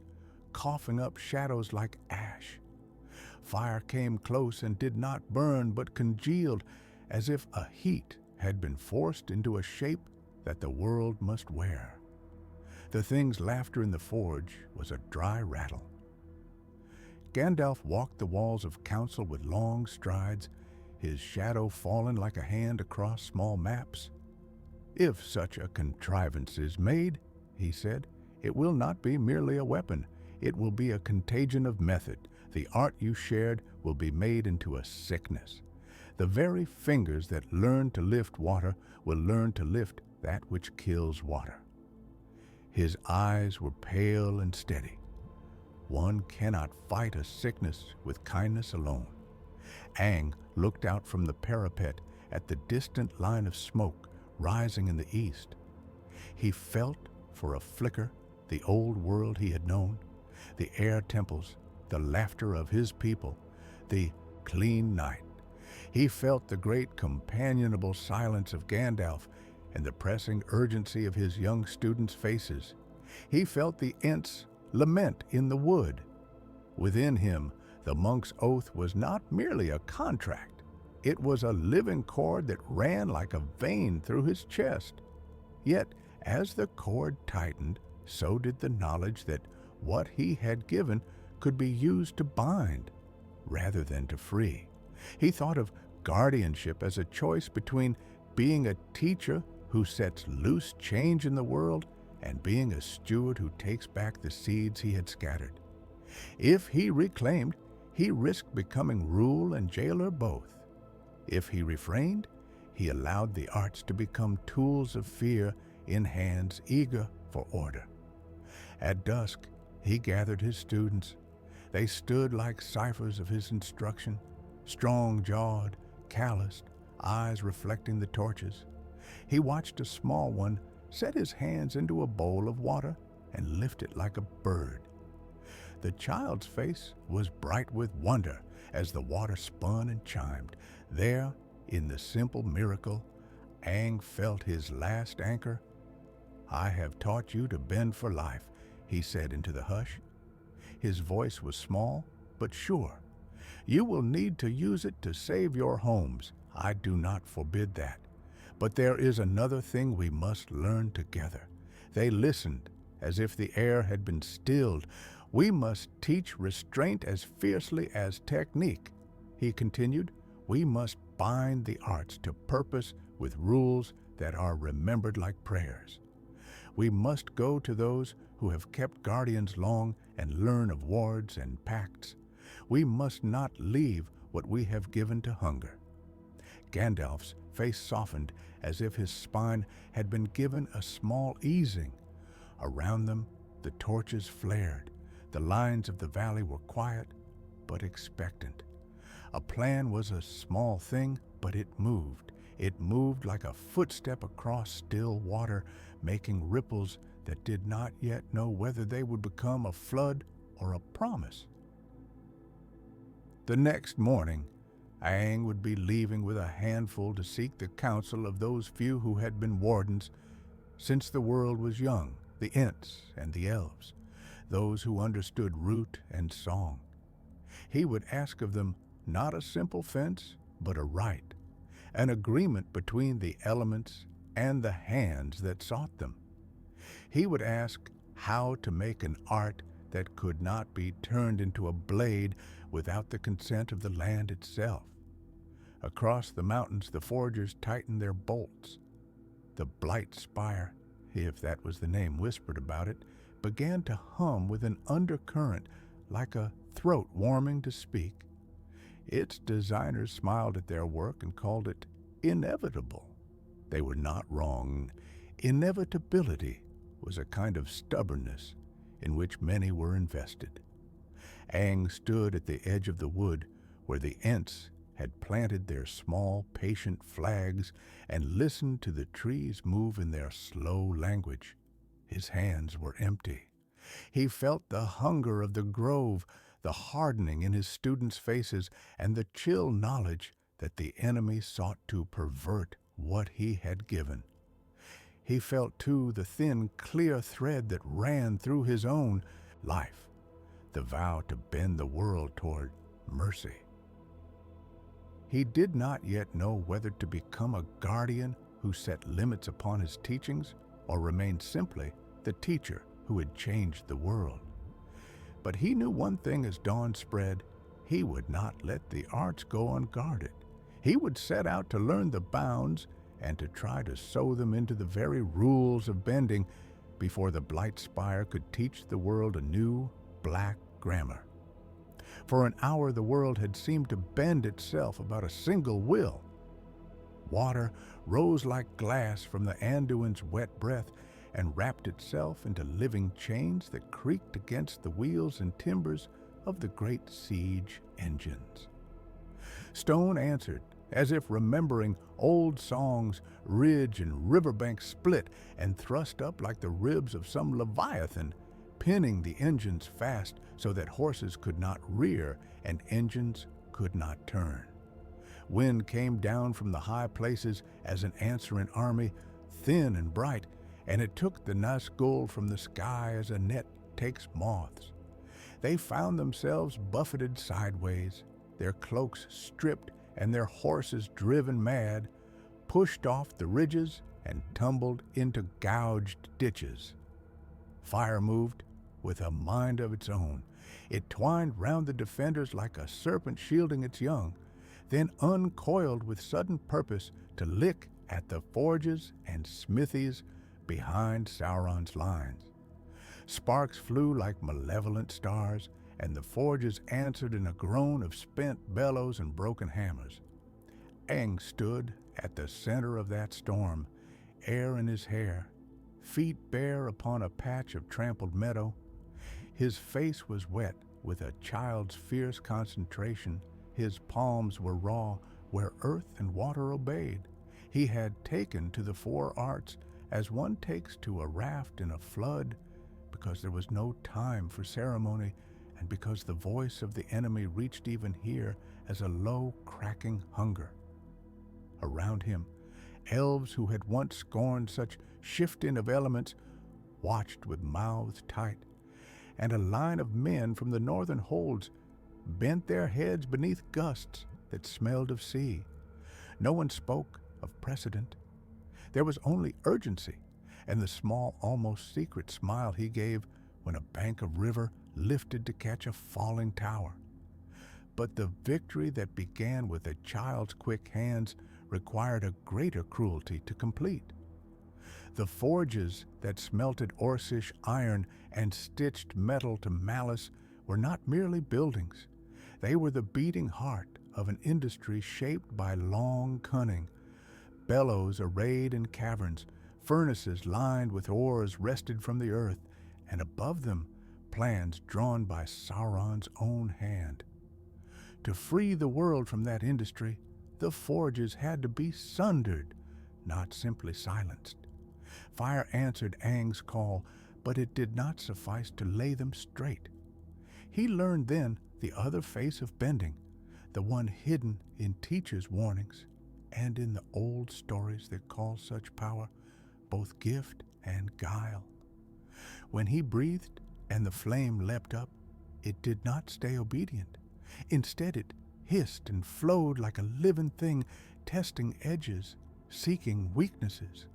coughing up shadows like ash. Fire came close and did not burn, but congealed, as if a heat had been forced into a shape that the world must wear. The thing's laughter in the forge was a dry rattle. Gandalf walked the walls of council with long strides, his shadow fallen like a hand across small maps. "If such a contrivance is made," he said, "it will not be merely a weapon. It will be a contagion of method. The art you shared will be made into a sickness. The very fingers that learn to lift water will learn to lift that which kills water." His eyes were pale and steady. One cannot fight a sickness with kindness alone. Aang looked out from the parapet at the distant line of smoke rising in the east. He felt for a flicker the old world he had known, the air temples, the laughter of his people, the clean night. He felt the great companionable silence of Gandalf and the pressing urgency of his young students' faces. He felt the Ents lament in the wood. Within him, the monk's oath was not merely a contract. It was a living cord that ran like a vein through his chest. Yet, as the cord tightened, so did the knowledge that what he had given could be used to bind rather than to free. He thought of guardianship as a choice between being a teacher who sets loose change in the world and being a steward who takes back the seeds he had scattered. If he reclaimed, he risked becoming rule and jailer both. If he refrained, he allowed the arts to become tools of fear in hands eager for order. At dusk, he gathered his students. They stood like ciphers of his instruction, strong-jawed, calloused, eyes reflecting the torches. He watched a small one set his hands into a bowl of water and lift it like a bird. The child's face was bright with wonder as the water spun and chimed. There, in the simple miracle, Aang felt his last anchor. "I have taught you to bend for life," he said into the hush. His voice was small, but sure. "You will need to use it to save your homes. I do not forbid that. But there is another thing we must learn together." They listened as if the air had been stilled. "We must teach restraint as fiercely as technique," he continued. "We must bind the arts to purpose with rules that are remembered like prayers. We must go to those who have kept guardians long and learn of wards and pacts. We must not leave what we have given to hunger." Gandalf's face softened as if his spine had been given a small easing. Around them, the torches flared. The lines of the valley were quiet, but expectant. A plan was a small thing, but it moved. It moved like a footstep across still water, making ripples that did not yet know whether they would become a flood or a promise. The next morning, Aang would be leaving with a handful to seek the counsel of those few who had been wardens since the world was young, the Ents and the elves, those who understood root and song. He would ask of them not a simple fence, but a right, an agreement between the elements and the hands that sought them. He would ask how to make an art that could not be turned into a blade without the consent of the land itself. Across the mountains, the forgers tightened their bolts. The Blight Spire, if that was the name whispered about it, began to hum with an undercurrent like a throat warming to speak. Its designers smiled at their work and called it inevitable. They were not wrong. Inevitability was a kind of stubbornness in which many were invested. Aang stood at the edge of the wood where the Ents had planted their small, patient flags and listened to the trees move in their slow language. his hands were empty. He felt the hunger of the grove, the hardening in his students' faces, and the chill knowledge that the enemy sought to pervert what he had given. He felt, too, the thin, clear thread that ran through his own life, the vow to bend the world toward mercy. He did not yet know whether to become a guardian who set limits upon his teachings or remain simply the teacher who had changed the world. But he knew one thing as dawn spread: he would not let the arts go unguarded. He would set out to learn the bounds and to try to sew them into the very rules of bending before the blight spire could teach the world a new black grammar. For an hour the world had seemed to bend itself about a single will. Water rose like glass from the Anduin's wet breath and wrapped itself into living chains that creaked against the wheels and timbers of the great siege engines. Stone answered, as if remembering old songs. Ridge and riverbank split and thrust up like the ribs of some leviathan, pinning the engines fast so that horses could not rear and engines could not turn. Wind came down from the high places as an answering army, thin and bright, and it took the Nazgul from the sky as a net takes moths. They found themselves buffeted sideways, their cloaks stripped and their horses driven mad, pushed off the ridges and tumbled into gouged ditches. Fire moved with a mind of its own. It twined round the defenders like a serpent shielding its young, then uncoiled with sudden purpose to lick at the forges and smithies behind Sauron's lines. Sparks flew like malevolent stars, and the forges answered in a groan of spent bellows and broken hammers. Aang stood at the center of that storm, air in his hair, feet bare upon a patch of trampled meadow. His face was wet with a child's fierce concentration. His palms were raw where earth and water obeyed. He had taken to the four arts as one takes to a raft in a flood, because there was no time for ceremony, and because the voice of the enemy reached even here as a low, cracking hunger. Around him, elves who had once scorned such shifting of elements watched with mouths tight, and a line of men from the northern holds bent their heads beneath gusts that smelled of sea. No one spoke of precedent. There was only urgency, and the small, almost secret smile he gave when a bank of river lifted to catch a falling tower. But the victory that began with a child's quick hands required a greater cruelty to complete. The forges that smelted Orcish iron and stitched metal to malice were not merely buildings. They were the beating heart of an industry shaped by long cunning. Bellows arrayed in caverns, furnaces lined with ores wrested from the earth, and above them plans drawn by Sauron's own hand. To free the world from that industry, the forges had to be sundered, not simply silenced. Fire answered Aang's call, but it did not suffice to lay them straight. He learned then the other face of bending, the one hidden in teachers' warnings and in the old stories that call such power both gift and guile. When he breathed and the flame leapt up, it did not stay obedient. Instead, it hissed and flowed like a living thing, testing edges, seeking weaknesses.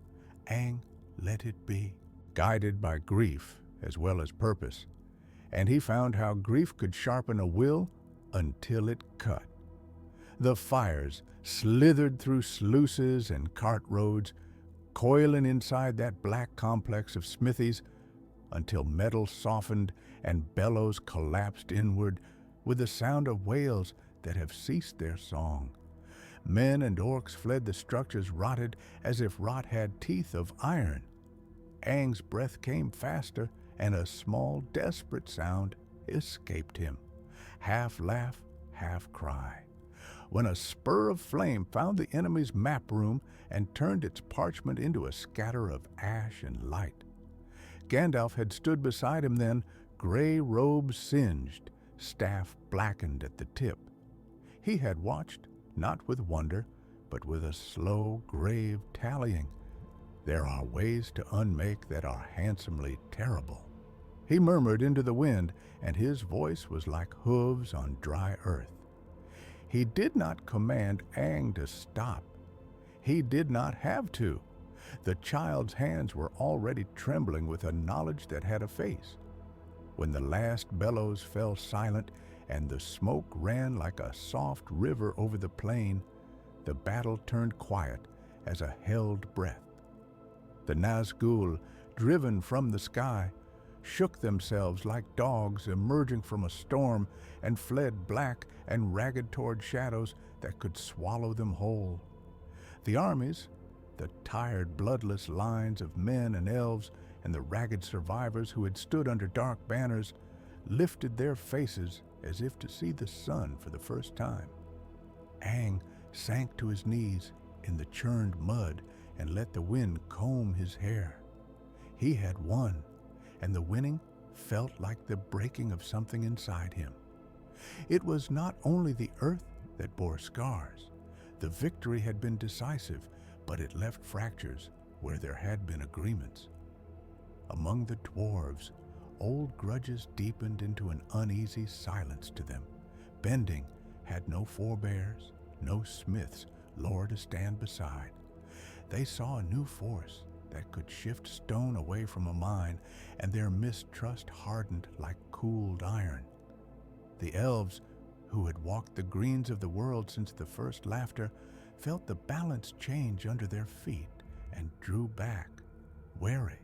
Aang let it be, guided by grief as well as purpose, and he found how grief could sharpen a will until it cut. The fires slithered through sluices and cart roads, coiling inside that black complex of smithies until metal softened and bellows collapsed inward with the sound of whales that have ceased their song. Men and orcs fled the structures rotted as if rot had teeth of iron. Aang's breath came faster, and a small, desperate sound escaped him, half laugh, half cry, when a spur of flame found the enemy's map room and turned its parchment into a scatter of ash and light. Gandalf had stood beside him then, gray robes singed, staff blackened at the tip. He had watched, not with wonder, but with a slow, grave tallying. There are ways to unmake that are handsomely terrible. He murmured into the wind, and his voice was like hooves on dry earth. He did not command Aang to stop. He did not have to. The child's hands were already trembling with a knowledge that had a face. When the last bellows fell silent and the smoke ran like a soft river over the plain, the battle turned quiet as a held breath. The Nazgul, driven from the sky, shook themselves like dogs emerging from a storm and fled black and ragged toward shadows that could swallow them whole. The armies, the tired, bloodless lines of men and elves and the ragged survivors who had stood under dark banners, lifted their faces as if to see the sun for the first time. Aang sank to his knees in the churned mud and let the wind comb his hair. He had won, and the winning felt like the breaking of something inside him. It was not only the earth that bore scars. The victory had been decisive, but it left fractures where there had been agreements. Among the dwarves, old grudges deepened into an uneasy silence to them. Bending had no forebears, no smiths, lore to stand beside. They saw a new force that could shift stone away from a mine, and their mistrust hardened like cooled iron. The elves, who had walked the greens of the world since the first laughter, felt the balance change under their feet and drew back, wary.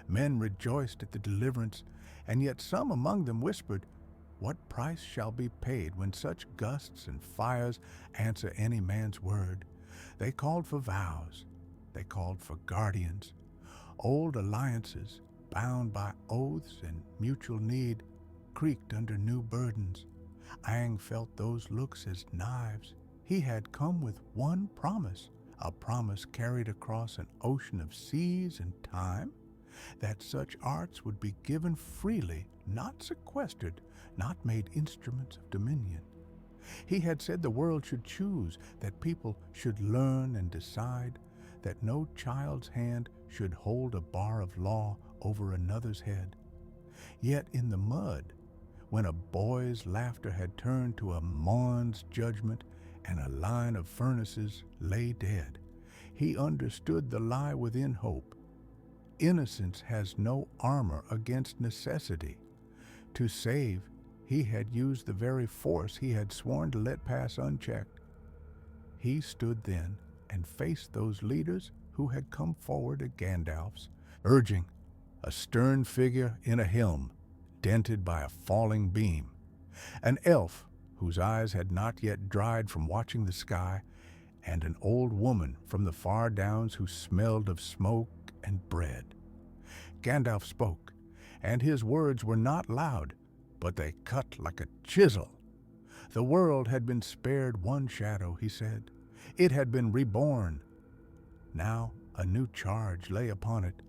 Men rejoiced at the deliverance, and yet some among them whispered, "What price shall be paid when such gusts and fires answer any man's word?" They called for vows. They called for guardians. Old alliances, bound by oaths and mutual need, creaked under new burdens. Aang felt those looks as knives. He had come with one promise, a promise carried across an ocean of seas and time, that such arts would be given freely, not sequestered, not made instruments of dominion. He had said the world should choose, that people should learn and decide, that no child's hand should hold a bar of law over another's head. Yet in the mud, when a boy's laughter had turned to a Mon's judgment and a line of furnaces lay dead, he understood the lie within hope. Innocence has no armor against necessity. To save, he had used the very force he had sworn to let pass unchecked. He stood then and faced those leaders who had come forward at Gandalf's, urging, a stern figure in a helm, dented by a falling beam, an elf whose eyes had not yet dried from watching the sky, and an old woman from the far downs who smelled of smoke and bread. Gandalf spoke, and his words were not loud, but they cut like a chisel. The world had been spared one shadow, he said. It had been reborn. Now a new charge lay upon it,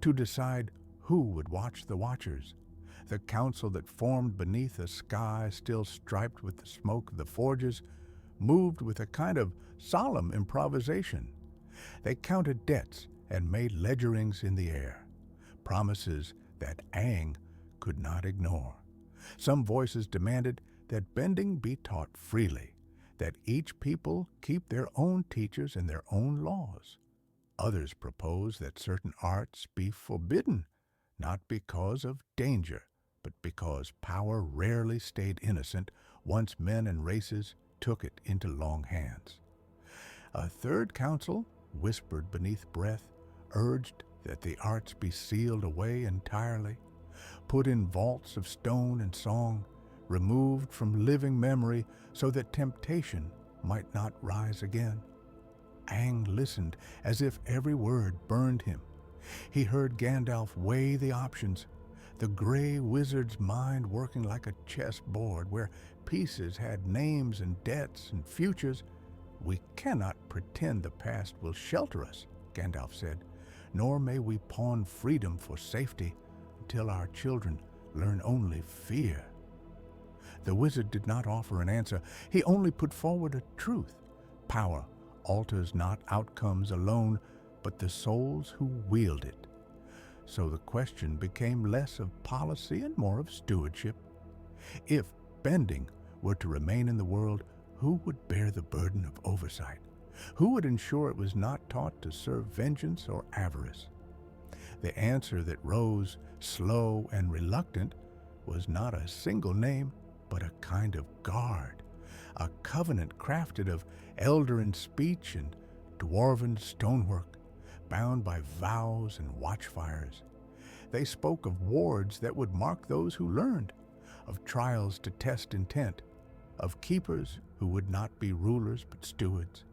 to decide who would watch the watchers. The council that formed beneath a sky still striped with the smoke of the forges moved with a kind of solemn improvisation. They counted debts and made ledgerings in the air, promises that Aang could not ignore. Some voices demanded that bending be taught freely, that each people keep their own teachers and their own laws. Others proposed that certain arts be forbidden, not because of danger, but because power rarely stayed innocent once men and races took it into long hands. A third council, whispered beneath breath, urged that the arts be sealed away entirely, put in vaults of stone and song, removed from living memory so that temptation might not rise again. Aang listened as if every word burned him. He heard Gandalf weigh the options, the gray wizard's mind working like a chessboard where pieces had names and debts and futures. "We cannot pretend the past will shelter us," Gandalf said. nor may we pawn freedom for safety until our children learn only fear." The wizard did not offer an answer. He only put forward a truth. Power alters not outcomes alone, but the souls who wield it. So the question became less of policy and more of stewardship. If bending were to remain in the world, who would bear the burden of oversight? Who would ensure it was not taught to serve vengeance or avarice? The answer that rose, slow and reluctant, was not a single name, but a kind of guard, a covenant crafted of elder speech and dwarven stonework, bound by vows and watchfires. They spoke of wards that would mark those who learned, of trials to test intent, of keepers who would not be rulers but stewards,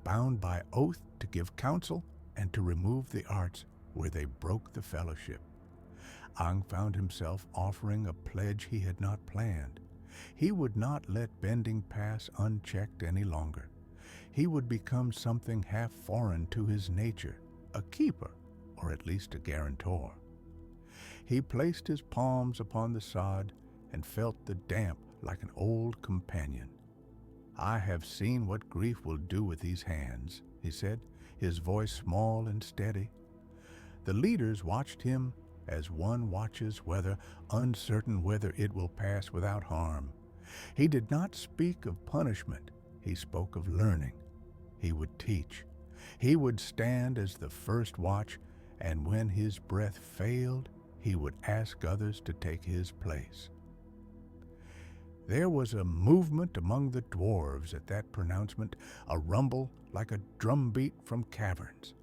bound by oath to give counsel and to remove the arts where they broke the fellowship. Aang found himself offering a pledge he had not planned. He would not let bending pass unchecked any longer. He would become something half foreign to his nature, a keeper, or at least a guarantor. He placed his palms upon the sod and felt the damp like an old companion. "I have seen what grief will do with these hands," he said, his voice small and steady. The leaders watched him as one watches weather, uncertain whether it will pass without harm. He did not speak of punishment. He spoke of learning. He would teach. He would stand as the first watch, and when his breath failed, he would ask others to take his place. There was a movement among the dwarves at that pronouncement, a rumble like a drumbeat from caverns.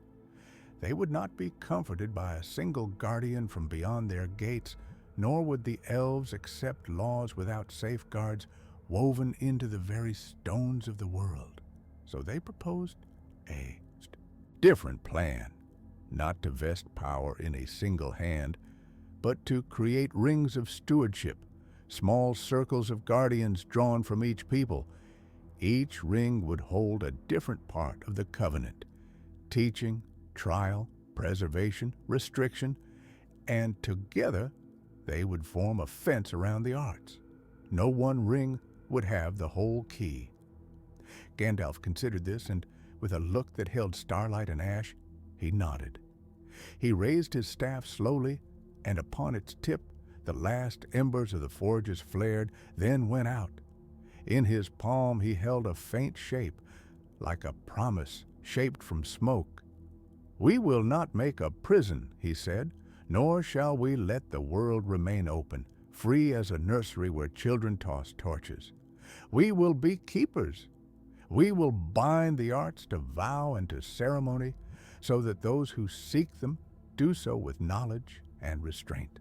They would not be comforted by a single guardian from beyond their gates, nor would the elves accept laws without safeguards woven into the very stones of the world. So they proposed a different plan, not to vest power in a single hand, but to create rings of stewardship, small circles of guardians drawn from each people. Each ring would hold a different part of the covenant: teaching, trial, preservation, restriction, and together they would form a fence around the arts. No one ring would have the whole key. Gandalf considered this, and with a look that held starlight and ash, he nodded. He raised his staff slowly, and upon its tip the last embers of the forges flared, then went out. In his palm he held a faint shape, like a promise shaped from smoke. "We will not make a prison," he said, "nor shall we let the world remain open, free as a nursery where children toss torches. We will be keepers. We will bind the arts to vow and to ceremony, so that those who seek them do so with knowledge and restraint."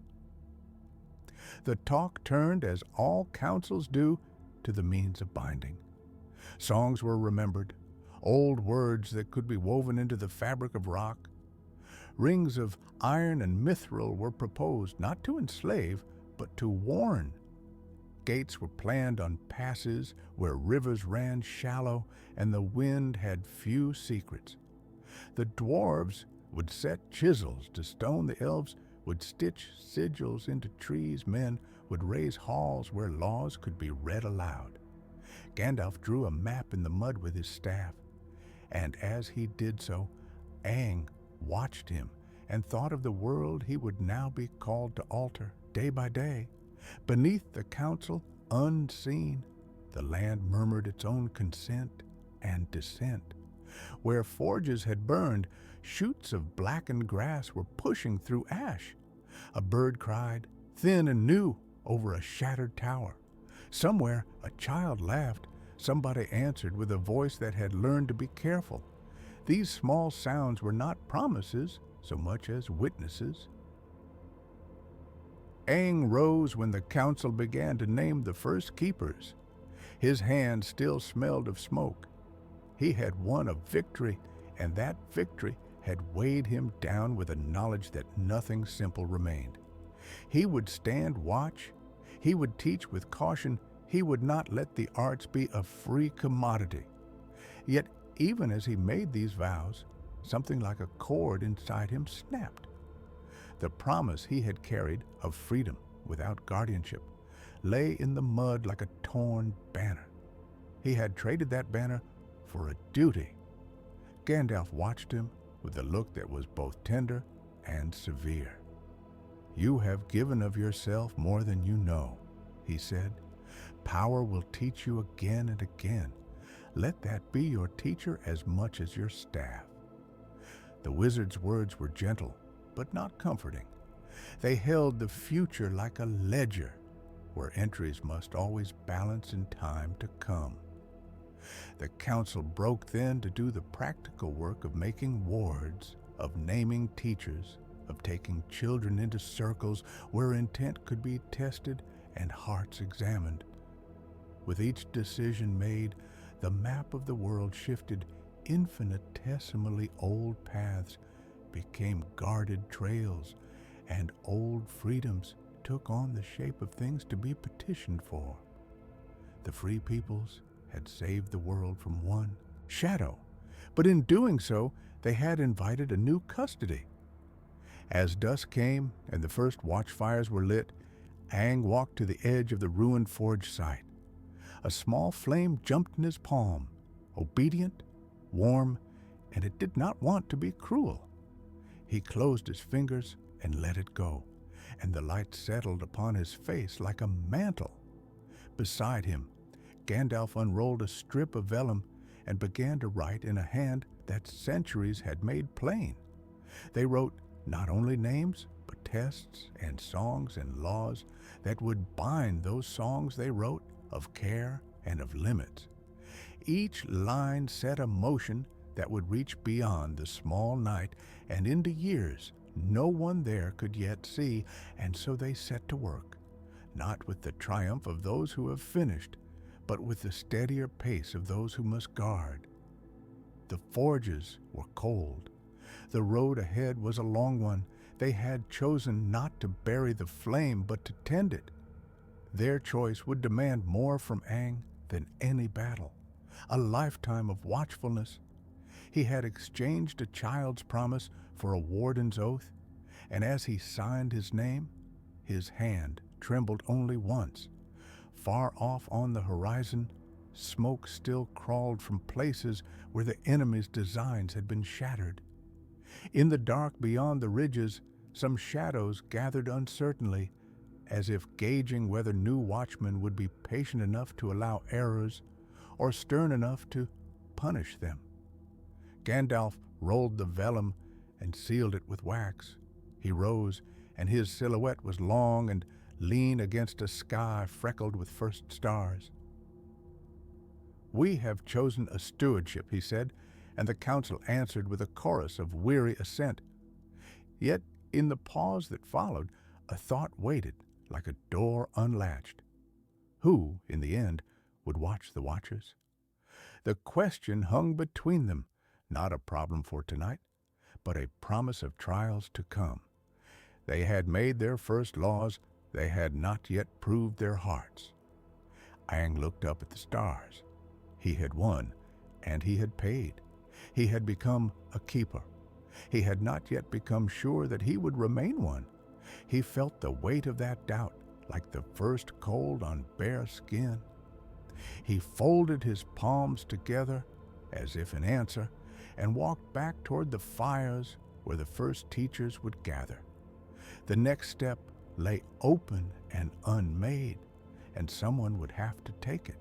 The talk turned, as all councils do, to the means of binding. Songs were remembered, old words that could be woven into the fabric of rock. Rings of iron and mithril were proposed, not to enslave, but to warn. Gates were planned on passes where rivers ran shallow and the wind had few secrets. The dwarves would set chisels to stone, the elves would stitch sigils into trees, men would raise halls where laws could be read aloud. Gandalf drew a map in the mud with his staff, and as he did so, Aang watched him and thought of the world he would now be called to alter day by day. Beneath the council, unseen, the land murmured its own consent and dissent. Where forges had burned, shoots of blackened grass were pushing through ash. A bird cried, thin and new, over a shattered tower. Somewhere a child laughed. Somebody answered with a voice that had learned to be careful. These small sounds were not promises so much as witnesses. Aang rose when the council began to name the first keepers. His hand still smelled of smoke. He had won a victory, and that victory had weighed him down with a knowledge that nothing simple remained. He would stand watch. He would teach with caution. He would not let the arts be a free commodity. Yet, even as he made these vows, something like a cord inside him snapped. The promise he had carried of freedom without guardianship lay in the mud like a torn banner. He had traded that banner for a duty. Gandalf watched him with a look that was both tender and severe. "You have given of yourself more than you know," he said. "Power will teach you again and again. Let that be your teacher as much as your staff." The wizard's words were gentle, but not comforting. They held the future like a ledger, where entries must always balance in time to come. The council broke then to do the practical work of making wards, of naming teachers, of taking children into circles where intent could be tested and hearts examined. With each decision made, the map of the world shifted. Infinitesimally old paths became guarded trails, and old freedoms took on the shape of things to be petitioned for. The free peoples had saved the world from one shadow, but in doing so, they had invited a new custody. As dusk came and the first watchfires were lit, Aang walked to the edge of the ruined forge site. A small flame jumped in his palm, obedient, warm, and it did not want to be cruel. He closed his fingers and let it go, and the light settled upon his face like a mantle. Beside him, Gandalf unrolled a strip of vellum and began to write in a hand that centuries had made plain. They wrote not only names, but tests and songs and laws that would bind those songs they wrote of care and of limits. Each line set a motion that would reach beyond the small night and into years no one there could yet see, and so they set to work, not with the triumph of those who have finished, but with the steadier pace of those who must guard. The forges were cold. The road ahead was a long one. They had chosen not to bury the flame, but to tend it. Their choice would demand more from Aang than any battle, a lifetime of watchfulness. He had exchanged a child's promise for a warden's oath, and as he signed his name, his hand trembled only once. Far off on the horizon, smoke still crawled from places where the enemy's designs had been shattered. In the dark beyond the ridges, some shadows gathered uncertainly, as if gauging whether new watchmen would be patient enough to allow errors or stern enough to punish them. Gandalf rolled the vellum and sealed it with wax. He rose, and his silhouette was long and lean against a sky freckled with first stars. "We have chosen a stewardship," he said, and the council answered with a chorus of weary assent. Yet, in the pause that followed, a thought waited, like a door unlatched. Who, in the end, would watch the watchers? The question hung between them, not a problem for tonight, but a promise of trials to come. They had made their first laws, they had not yet proved their hearts. Aang looked up at the stars. He had won, and he had paid. He had become a keeper. He had not yet become sure that he would remain one. He felt the weight of that doubt, like the first cold on bare skin. He folded his palms together, as if in answer, and walked back toward the fires where the first teachers would gather. The next step lay open and unmade, and someone would have to take it.